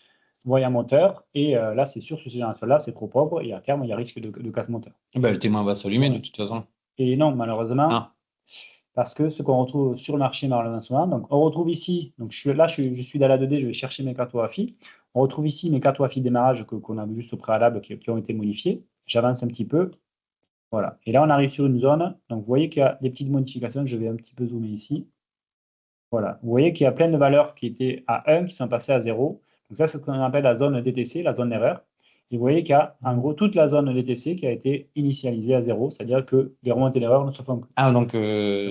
voyant moteur. Et là, c'est sûr, sur ce génération-là, c'est trop pauvre. Et à terme, il y a risque de casse moteur. Le témoin va s'allumer de toute façon. Et non, malheureusement, parce que ce qu'on retrouve sur le marché malheureusement, donc on retrouve ici, donc je suis dans la 2D, je vais chercher mes cartographies. On retrouve ici mes cartographies de démarrage qu'on a vu juste au préalable qui ont été modifiées. J'avance un petit peu. Voilà. Et là, on arrive sur une zone. Donc, vous voyez qu'il y a des petites modifications. Je vais un petit peu zoomer ici. Voilà. Vous voyez qu'il y a plein de valeurs qui étaient à 1 qui sont passées à 0. Donc, ça, c'est ce qu'on appelle la zone DTC, la zone d'erreur. Et vous voyez qu'il y a en gros toute la zone DTC qui a été initialisée à 0, c'est-à-dire que les remontées d'erreur ne se font plus. Donc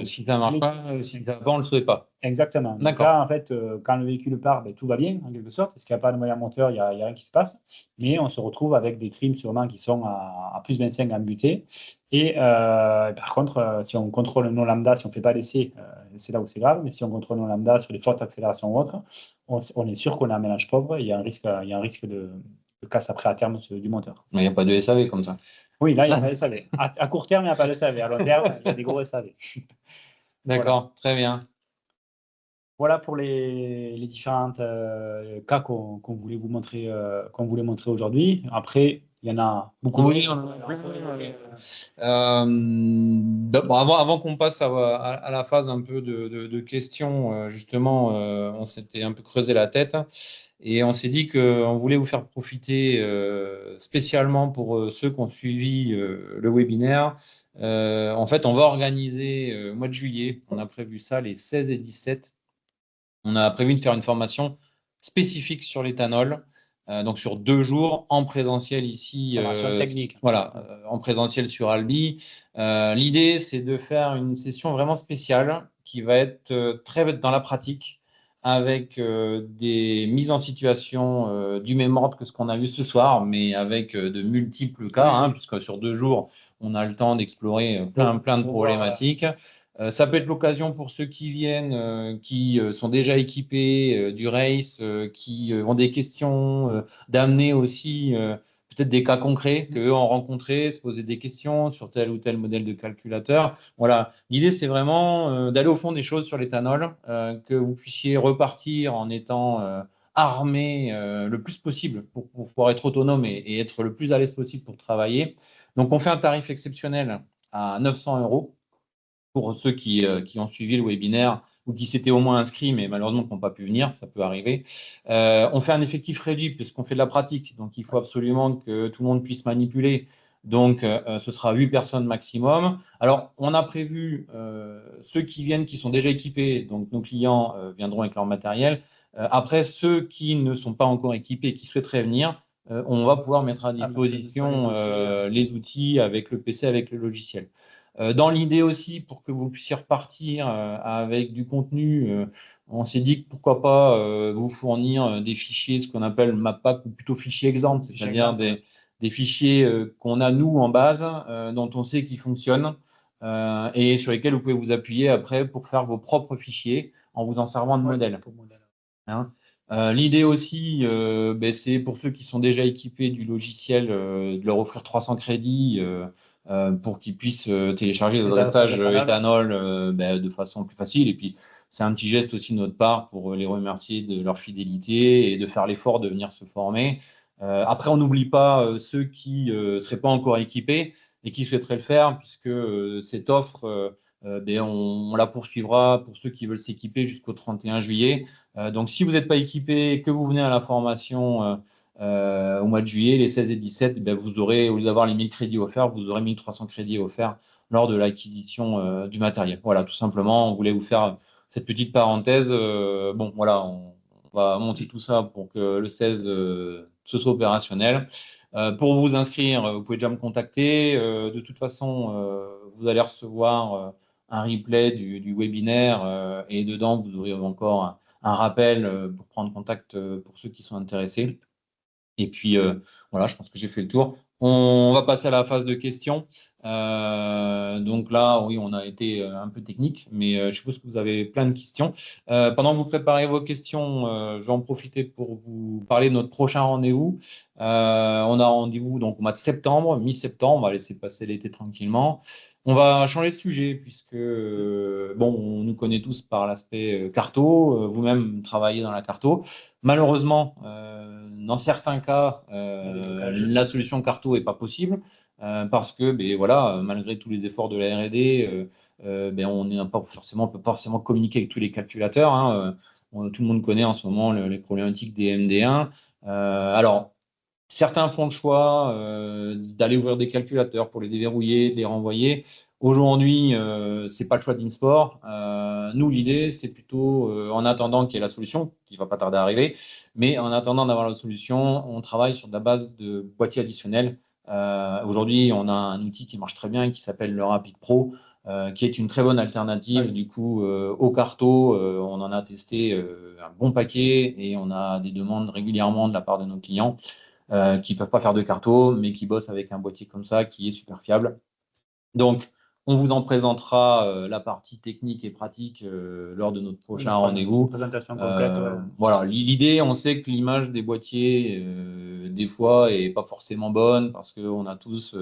si ça ne marche pas, si ça va pas, on ne le souhaite pas. Exactement. Donc là, en fait, quand le véhicule part, tout va bien, en quelque sorte, parce qu'il n'y a pas de moyen moteur, il n'y a rien qui se passe. Mais on se retrouve avec des trims sûrement qui sont à plus 25 en butée. Et par contre, si on contrôle non lambda, si on ne fait pas d'essai, c'est là où c'est grave. Mais si on contrôle non lambda sur les fortes accélérations ou autres, on est sûr qu'on a un mélange pauvre et il y a un risque de casse après à terme du moteur. Mais il n'y a pas de SAV comme ça. Oui, là, il n'y a pas de SAV. À court terme, il n'y a pas de SAV. À long terme, il y a des gros SAV. D'accord, voilà. Très bien. Voilà pour les différents cas qu'on voulait vous montrer, aujourd'hui. Après, il y en a beaucoup. Oui, avant qu'on passe à la phase un peu de questions, justement, on s'était un peu creusé la tête et on s'est dit qu'on voulait vous faire profiter spécialement pour ceux qui ont suivi le webinaire. En fait, on va organiser au mois de juillet, on a prévu ça les 16 et 17. On a prévu de faire une formation spécifique sur l'éthanol, donc sur 2 jours en présentiel ici. Technique. Voilà, en présentiel sur Albi. L'idée, c'est de faire une session vraiment spéciale qui va être très dans la pratique, avec des mises en situation du même ordre que ce qu'on a vu ce soir, mais avec de multiples cas, puisque sur 2 jours, on a le temps d'explorer plein de problématiques. Ça peut être l'occasion pour ceux qui viennent, qui sont déjà équipés du race, qui ont des questions, d'amener aussi peut-être des cas concrets qu'eux ont rencontrés, se poser des questions sur tel ou tel modèle de calculateur. Voilà. L'idée, c'est vraiment d'aller au fond des choses sur l'éthanol, que vous puissiez repartir en étant armé le plus possible pour pouvoir être autonome et être le plus à l'aise possible pour travailler. Donc, on fait un tarif exceptionnel à 900 € pour ceux qui ont suivi le webinaire ou qui s'étaient au moins inscrits, mais malheureusement qui n'ont pas pu venir, ça peut arriver. On fait un effectif réduit puisqu'on fait de la pratique, donc il faut absolument que tout le monde puisse manipuler. Donc, ce sera 8 personnes maximum. Alors, on a prévu ceux qui viennent, qui sont déjà équipés, donc nos clients viendront avec leur matériel. Après, ceux qui ne sont pas encore équipés et qui souhaiteraient venir, on va pouvoir mettre à disposition les outils avec le PC, avec le logiciel. Dans l'idée aussi, pour que vous puissiez repartir avec du contenu, on s'est dit que pourquoi pas vous fournir des fichiers, ce qu'on appelle Mappack, ou plutôt fichiers exemples, c'est-à-dire des fichiers qu'on a nous en base, dont on sait qu'ils fonctionnent et sur lesquels vous pouvez vous appuyer après pour faire vos propres fichiers en vous en servant de modèle. Hein. L'idée aussi, c'est pour ceux qui sont déjà équipés du logiciel, de leur offrir 300 crédits pour qu'ils puissent télécharger le dressage éthanol de façon plus facile. Et puis, c'est un petit geste aussi de notre part pour les remercier de leur fidélité et de faire l'effort de venir se former. Après, on n'oublie pas ceux qui ne seraient pas encore équipés et qui souhaiteraient le faire, puisque cette offre, on la poursuivra pour ceux qui veulent s'équiper jusqu'au 31 juillet. Donc, si vous n'êtes pas équipé et que vous venez à la formation au mois de juillet, les 16 et 17, vous aurez, au lieu d'avoir les 1000 crédits offerts, vous aurez 1300 crédits offerts lors de l'acquisition du matériel. Voilà, tout simplement, on voulait vous faire cette petite parenthèse. Voilà, on va monter tout ça pour que le 16 ce soit opérationnel. Pour vous inscrire, vous pouvez déjà me contacter. De toute façon, vous allez recevoir un replay du webinaire et dedans, vous aurez encore un rappel pour prendre contact pour ceux qui sont intéressés. Et puis, voilà, je pense que j'ai fait le tour. On va passer à la phase de questions. Donc là, oui, on a été un peu technique, mais je suppose que vous avez plein de questions. Pendant que vous préparez vos questions, je vais en profiter pour vous parler de notre prochain rendez-vous. On a rendez-vous donc au mois de septembre, mi-septembre. On va laisser passer l'été tranquillement. On va changer de sujet puisque, on nous connaît tous par l'aspect carto. Vous-même travaillez dans la carto. Malheureusement, dans certains cas, la solution carto n'est pas possible parce que, malgré tous les efforts de la R&D, on ne peut pas forcément communiquer avec tous les calculateurs. Hein. Tout le monde connaît en ce moment les problématiques des MD1. Alors, certains font le choix d'aller ouvrir des calculateurs pour les déverrouiller, les renvoyer. Aujourd'hui, ce n'est pas le choix d'InSport. Nous, l'idée, c'est plutôt, en attendant qu'il y ait la solution, qui ne va pas tarder à arriver, mais en attendant d'avoir la solution, on travaille sur la base de boîtiers additionnels. Aujourd'hui, on a un outil qui marche très bien, qui s'appelle le Rapid Pro, qui est une très bonne alternative du coup au carto. On en a testé un bon paquet et on a des demandes régulièrement de la part de nos clients qui ne peuvent pas faire de carto, mais qui bossent avec un boîtier comme ça, qui est super fiable. Donc, on vous en présentera la partie technique et pratique lors de notre prochain rendez-vous. Présentation complète. Voilà, l'idée, on sait que l'image des boîtiers, des fois, n'est pas forcément bonne parce qu'on a tous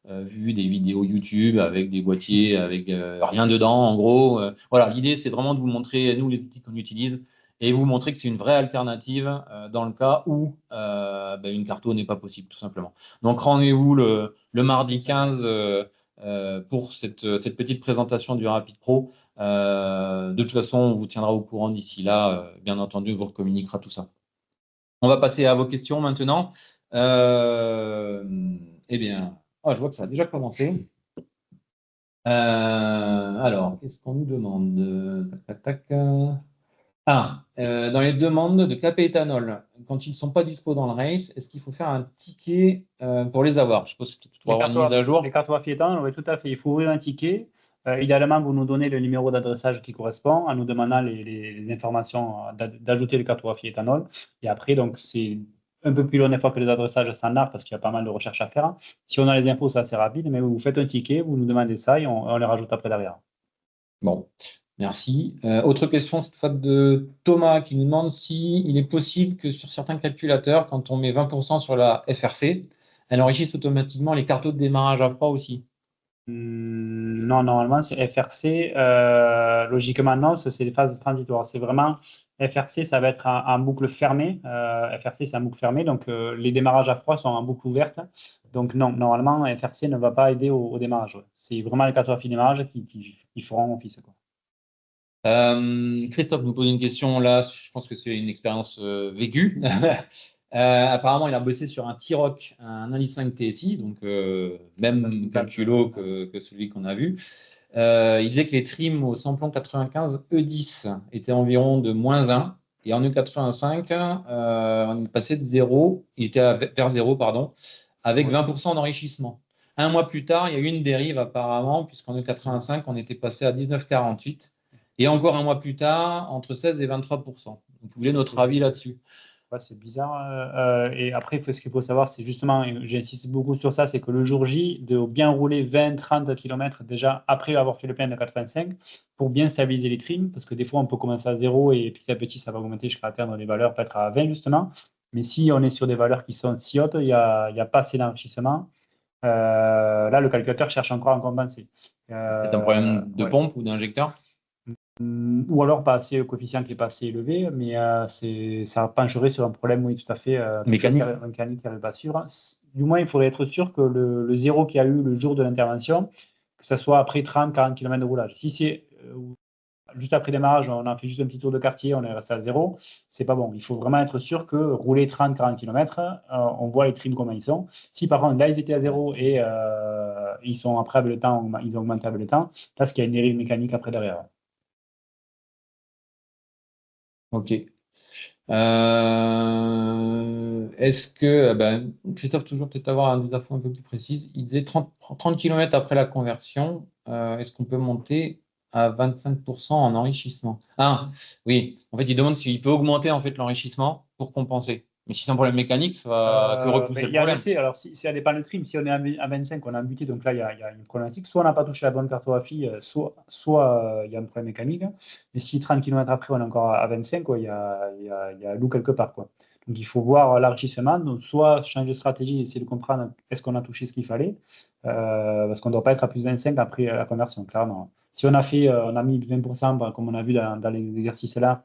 vu des vidéos YouTube avec des boîtiers avec rien dedans, en gros. Voilà, l'idée, c'est vraiment de vous montrer, nous, les outils qu'on utilise et vous montrer que c'est une vraie alternative dans le cas où une carto n'est pas possible, tout simplement. Donc, rendez-vous le mardi 15 pour cette petite présentation du Rapid Pro. De toute façon, on vous tiendra au courant d'ici là. Bien entendu, on vous communiquera tout ça. On va passer à vos questions maintenant. Eh bien, je vois que ça a déjà commencé. Alors, qu'est-ce qu'on nous demande? Tac, tac, tac. Dans les demandes de KP éthanol, quand ils ne sont pas dispo dans le race, est-ce qu'il faut faire un ticket pour les avoir? Je suppose que tu dois avoir une mise à jour. Les cartographies éthanol, oui, tout à fait. Il faut ouvrir un ticket. Idéalement, vous nous donnez le numéro d'adressage qui correspond en nous demandant les informations d'ajouter le cartographie éthanol. Et après, donc, c'est un peu plus long des fois que les adressages standards parce qu'il y a pas mal de recherches à faire. Si on a les infos, c'est assez rapide, mais vous faites un ticket, vous nous demandez ça et on les rajoute après derrière. Bon. Merci. Autre question, cette fois de Thomas qui nous demande s'il est possible que sur certains calculateurs, quand on met 20% sur la FRC, elle enrichisse automatiquement les cartos de démarrage à froid aussi. Non, normalement, c'est FRC. Logiquement, non, c'est les phases transitoires. C'est vraiment FRC, ça va être en boucle fermée. FRC, c'est en boucle fermée. Donc, les démarrages à froid sont en boucle ouverte. Donc, non, normalement, FRC ne va pas aider au démarrage. C'est vraiment les cartographies de démarrage qui feront office, quoi. Christophe nous pose une question là, je pense que c'est une expérience vécue. Apparemment, il a bossé sur un T-Roc, un Indy 5 TSI, donc même calculo que celui qu'on a vu. Il disait que les trims au samplon 95 E10 étaient environ de -1 et en E85, on est passé de 0, il était vers 0, pardon, avec 20% d'enrichissement. Un mois plus tard, il y a eu une dérive apparemment, puisqu'en E85, on était passé à 19,48. Et encore un mois plus tard, entre 16 et 23%. Donc, vous voulez notre avis là-dessus? Ouais, c'est bizarre. Et après, ce qu'il faut savoir, c'est justement, j'insiste beaucoup sur ça, c'est que le jour J, de bien rouler 20-30 km déjà après avoir fait le plein de 85 pour bien stabiliser les trims, parce que des fois, on peut commencer à 0 et petit à petit, ça va augmenter jusqu'à atteindre les valeurs, peut-être à 20 justement. Mais si on est sur des valeurs qui sont si hautes, il n'y a pas assez d'enrichissement. Là, le calculateur cherche encore à compenser. C'est un problème de pompe ou d'injecteur? Ou alors pas assez, le coefficient qui n'est pas assez élevé, mais ça pencherait sur un problème, oui, tout à fait, Mécanique. mécanique qui n'arrive pas sûr. Du moins, il faudrait être sûr que le zéro qu'il y a eu le jour de l'intervention, que ça soit après 30-40 km de roulage. Si c'est juste après démarrage, on a fait juste un petit tour de quartier, on est resté à zéro, c'est pas bon. Il faut vraiment être sûr que rouler 30-40 km, on voit les trims comment ils sont. Si par contre, là, ils étaient à zéro et ils sont après avec le temps, ils ont augmenté avec le temps, là, ce qu'il y a une dérive mécanique après derrière. Ok. Est-ce que, ben, Christophe, toujours peut-être avoir des infos un peu plus précises, il disait 30 km après la conversion, est-ce qu'on peut monter à 25% en enrichissement? Ah, oui, en fait, il demande s'il peut augmenter en fait l'enrichissement pour compenser. Mais si c'est un problème mécanique, ça va que repousser le Il y a un problème. essai, alors si ça dépend le trim, si on est à 25, on a un buté, donc là il y a une problématique. Soit on n'a pas touché la bonne cartographie, soit il y a un problème mécanique. Mais si 30 km après on est encore à 25, quoi, il y a un loup quelque part. Quoi. Donc il faut voir l'enrichissement, donc soit changer de stratégie et essayer de comprendre est-ce qu'on a touché ce qu'il fallait, parce qu'on ne doit pas être à plus 25 après la conversion, clairement. Si on a fait, on a mis 20%, comme on a vu dans les exercices là,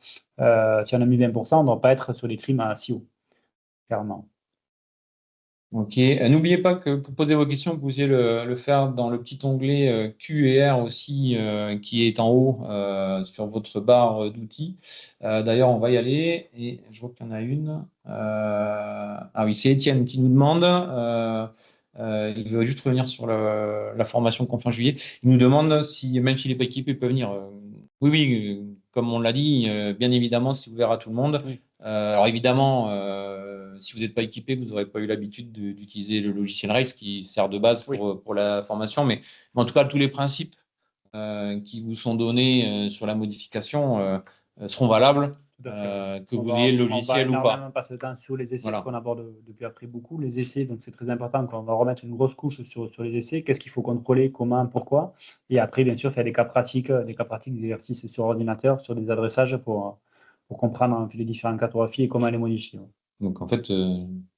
si on a mis 20%, on ne doit pas être sur les trims à si haut, clairement. Ok. N'oubliez pas que pour poser vos questions, vous pouvez le faire dans le petit onglet Q et R aussi qui est en haut sur votre barre d'outils. D'ailleurs, on va y aller et je vois qu'il y en a une. Ah oui, c'est Étienne qui nous demande. Il veut juste revenir sur la formation qu'on fait en juillet. Il nous demande si, même s'il n'est pas équipé, il peut venir. Oui, oui, comme on l'a dit, bien évidemment, c'est ouvert à tout le monde. Oui. Alors évidemment, si vous n'êtes pas équipé, vous n'aurez pas eu l'habitude d'utiliser le logiciel Race qui sert de base Oui, pour la formation. Mais en tout cas, tous les principes qui vous sont donnés sur la modification seront valables, tout à fait. Oui. que vous ayez le On va logiciel ou énormément pas. passer le temps sur les essais, ce Voilà. qu'on aborde depuis après beaucoup, les essais, donc c'est très important qu'on va remettre une grosse couche sur les essais, qu'est-ce qu'il faut contrôler, comment, pourquoi, et après, bien sûr, faire des cas pratiques, des exercices sur ordinateur, sur des adressages pour comprendre en fait, les différentes cartographies et comment les modifier. Ouais. Donc en fait,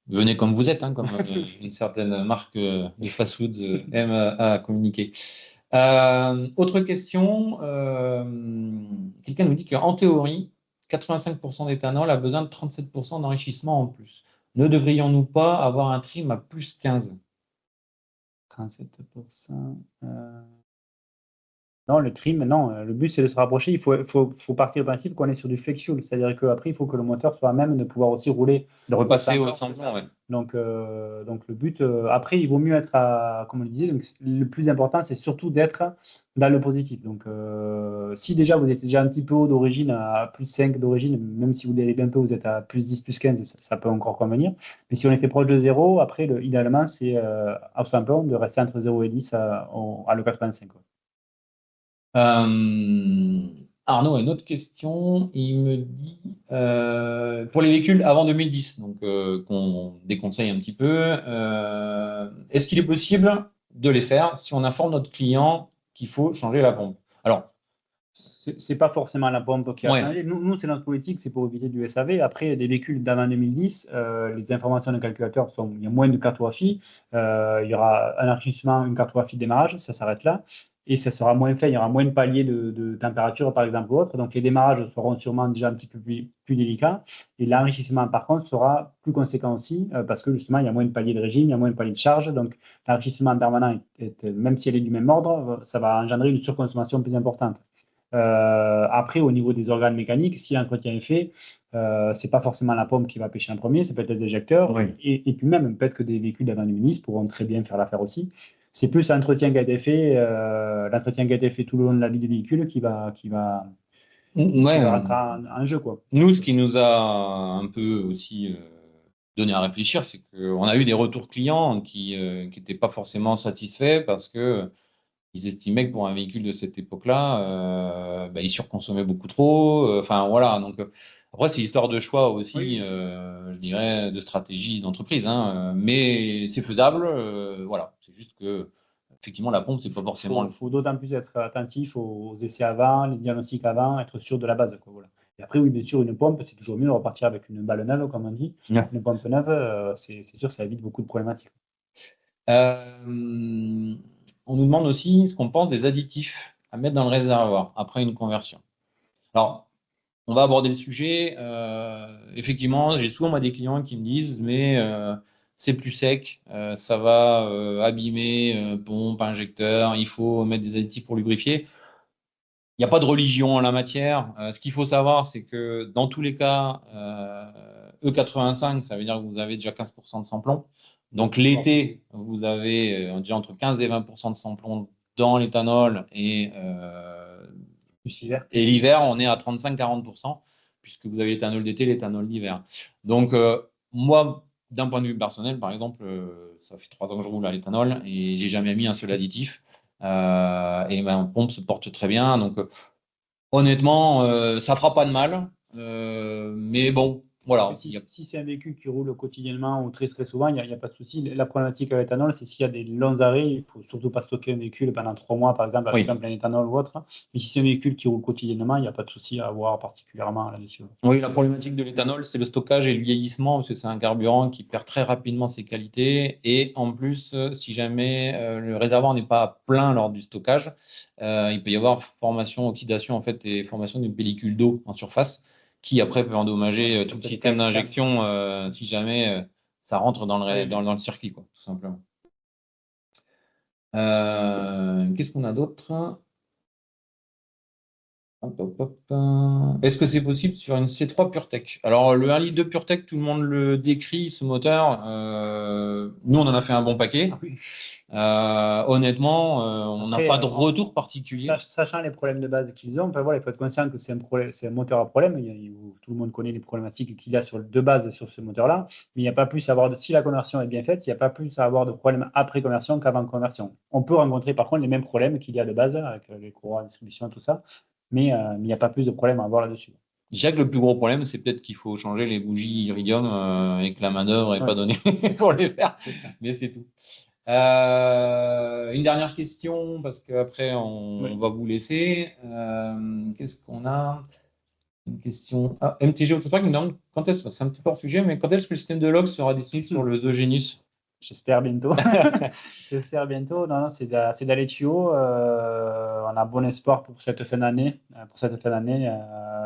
venez comme vous êtes, hein, comme une certaine marque de fast-food aime à communiquer. Autre question, quelqu'un nous dit qu'en théorie, 85% d'éthanol a besoin de 37% d'enrichissement en plus. Ne devrions-nous pas avoir un trim à plus 15? 37%. Non, le trim, non. Le but, c'est de se rapprocher. Il faut partir du principe qu'on est sur du flex fuel. C'est-à-dire qu'après, il faut que le moteur soit à même de pouvoir aussi rouler De au repasser au samplon, c'est samplon, ça. ouais. Donc le but, après, il vaut mieux être à, comme on le disait, donc, le plus important, c'est surtout d'être dans le positif. Donc, si déjà vous êtes déjà un petit peu haut d'origine, à plus 5 d'origine, même si vous dérivez un peu, vous êtes à plus 10, plus 15, ça peut encore convenir. Mais si on était proche de zéro, après, idéalement, c'est au samplon de rester entre 0 et 10 à le 85. Quoi. Arnaud a une autre question. Il me dit pour les véhicules avant 2010, donc qu'on déconseille un petit peu, est-ce qu'il est possible de les faire si on informe notre client qu'il faut changer la pompe? Alors, C'est pas forcément la pompe qui a ouais, changé. Nous, c'est notre politique, c'est pour éviter du SAV. Après, des véhicules d'avant 2010, les informations de calculateur sont, il y a moins de cartographie. Il y aura un enrichissement, une cartographie de démarrage, ça s'arrête là. Et ça sera moins fait, il y aura moins de paliers de température, par exemple, ou autre. Donc, les démarrages seront sûrement déjà un petit peu plus délicats. Et l'enrichissement, par contre, sera plus conséquent aussi, parce que justement, il y a moins de paliers de régime, il y a moins de paliers de charge. Donc, l'enrichissement permanent, même si elle est du même ordre, ça va engendrer une surconsommation plus importante. Après, au niveau des organes mécaniques, si l'entretien est fait, c'est pas forcément la pompe qui va pêcher en premier, c'est peut-être les éjecteurs. oui. Et puis même, peut-être que des véhicules d'avant 2010 pourront très bien faire l'affaire aussi. C'est plus l'entretien qui a été fait, l'entretien qui a été fait tout le long de la vie du véhicule qui Ouais, va rentrer en jeu, quoi. nous, ce qui nous a un peu aussi donné à réfléchir, c'est qu'on a eu des retours clients qui n'étaient pas forcément satisfaits parce que ils estimaient que pour un véhicule de cette époque-là, il surconsommait beaucoup trop. Enfin, voilà. Donc, après, c'est histoire de choix aussi, Oui, je dirais, de stratégie d'entreprise, hein. Mais c'est faisable. Voilà. C'est juste que, effectivement, la pompe, c'est pas forcément le. faut d'autant plus être attentif aux essais avant, les diagnostics avant, être sûr de la base, quoi, voilà. Et après, oui, bien sûr, une pompe, c'est toujours mieux de repartir avec une balle neuve, comme on dit. Ouais. Une pompe neuve, c'est sûr, ça évite beaucoup de problématiques. On nous demande aussi ce qu'on pense des additifs à mettre dans le réservoir après une conversion. Alors, on va aborder le sujet. Effectivement, j'ai souvent moi, des clients qui me disent, mais c'est plus sec, ça va abîmer pompe, injecteur, il faut mettre des additifs pour lubrifier. Il n'y a pas de religion en la matière. Ce qu'il faut savoir, c'est que dans tous les cas, E85, ça veut dire que vous avez déjà 15% de samplon. Donc l'été, vous avez on dit entre 15 et 20% de samplon dans l'éthanol et l'hiver, on est à 35-40%, puisque vous avez l'éthanol d'été, l'éthanol d'hiver. Donc, moi, d'un point de vue personnel, par exemple, ça fait 3 ans que je roule à l'éthanol et j'ai jamais mis un seul additif. Et ma pompe se porte très bien. Donc, honnêtement, ça fera pas de mal. Mais bon, voilà. Si c'est un véhicule qui roule quotidiennement ou très très souvent, il n'y a pas de souci. La problématique avec l'éthanol, c'est s'il y a des longs arrêts, il ne faut surtout pas stocker un véhicule pendant 3 mois, par exemple, avec un plein éthanol ou autre. Mais si c'est un véhicule qui roule quotidiennement, il n'y a pas de souci à avoir particulièrement là-dessus. Oui, la problématique de l'éthanol, c'est le stockage et le vieillissement, parce que c'est un carburant qui perd très rapidement ses qualités. Et en plus, si jamais le réservoir n'est pas plein lors du stockage, il peut y avoir formation, oxydation en fait, et formation d'une pellicule d'eau en surface, qui après peut endommager tout le système d'injection si jamais ça rentre dans le circuit, quoi, tout simplement. Qu'est-ce qu'on a d'autre? Est-ce que c'est possible sur une C3 PureTech? Alors, le 1 litre de PureTech, tout le monde le décrit, ce moteur. Nous, on en a fait un bon paquet. Honnêtement, on n'a pas de retour particulier. Sachant les problèmes de base qu'ils ont, voilà, il faut être conscient que c'est un moteur à problème. Tout le monde connaît les problématiques qu'il y a de base sur ce moteur-là. Mais il n'y a pas plus à avoir si la conversion est bien faite, il n'y a pas plus à avoir de problèmes après conversion qu'avant conversion. On peut rencontrer par contre les mêmes problèmes qu'il y a de base avec les courroies à distribution et tout ça. Mais il n'y a pas plus de problème à avoir là-dessus. Je dirais que le plus gros problème, c'est peut-être qu'il faut changer les bougies iridium et que la manœuvre n'est pas donnée pour les faire. Mais c'est tout. Une dernière question, parce qu'après, on va vous laisser. Qu'est-ce qu'on a? Une question. Ah, MTG Autospark me demande quand est-ce, c'est un petit peu hors sujet, mais quand est-ce que le système de log sera disponible sur le The Genius? J'espère bientôt. J'espère bientôt. Non, c'est dans les tuyaux. On a bon espoir pour cette fin d'année.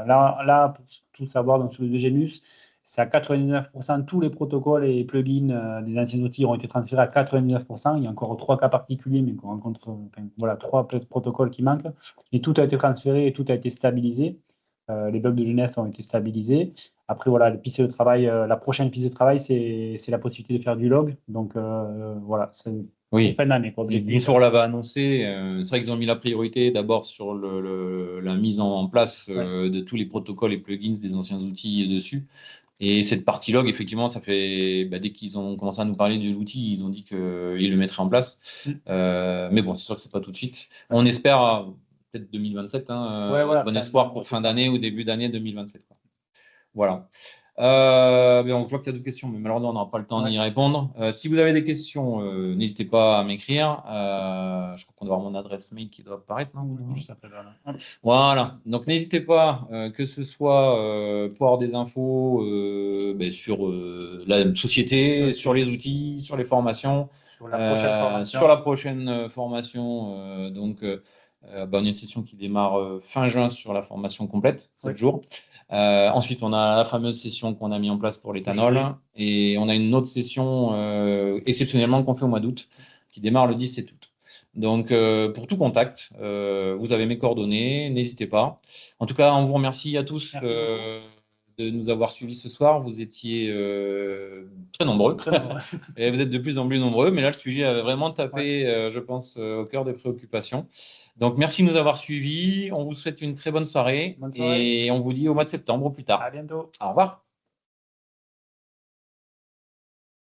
Là, pour tout savoir, donc, sur le Genius, c'est à 99%. Tous les protocoles et plugins des anciens outils ont été transférés à 99%. Il y a encore 3 cas particuliers, mais qu'on rencontre. Voilà, 3 protocoles qui manquent. Et tout a été transféré et tout a été stabilisé. Les bugs de jeunesse ont été stabilisés. Après, voilà, la prochaine piste de travail, c'est la possibilité de faire du log. Donc, voilà, c'est fin d'année. Pour l'avait annoncé, c'est vrai qu'ils ont mis la priorité d'abord sur la mise en place de tous les protocoles et plugins des anciens outils dessus. Et cette partie log, effectivement, ça fait dès qu'ils ont commencé à nous parler de l'outil, ils ont dit qu'ils le mettraient en place. Mais bon, c'est sûr que c'est pas tout de suite. On espère peut-être 2027, bon espoir pour fin d'année ou début d'année 2027. Quoi. Voilà. Je vois qu'il y a d'autres questions, mais malheureusement, on n'aura pas le temps d'y répondre. Si vous avez des questions, n'hésitez pas à m'écrire. Je crois qu'on doit avoir mon adresse mail qui doit apparaître. Voilà. Donc, n'hésitez pas, que ce soit pour avoir des infos sur la société, sur les outils, sur les formations, sur la prochaine formation. On a une session qui démarre fin juin sur la formation complète, 7 jours. Ensuite, on a la fameuse session qu'on a mis en place pour l'éthanol et on a une autre session exceptionnellement qu'on fait au mois d'août qui démarre le 17 août. Donc, pour tout contact, vous avez mes coordonnées, n'hésitez pas. En tout cas, on vous remercie à tous de nous avoir suivis ce soir. Vous étiez très nombreux. Et vous êtes de plus en plus nombreux, mais là, le sujet a vraiment tapé, je pense, au cœur des préoccupations. Donc, merci de nous avoir suivis. On vous souhaite une très bonne soirée et on vous dit au mois de septembre ou plus tard. À bientôt. Au revoir.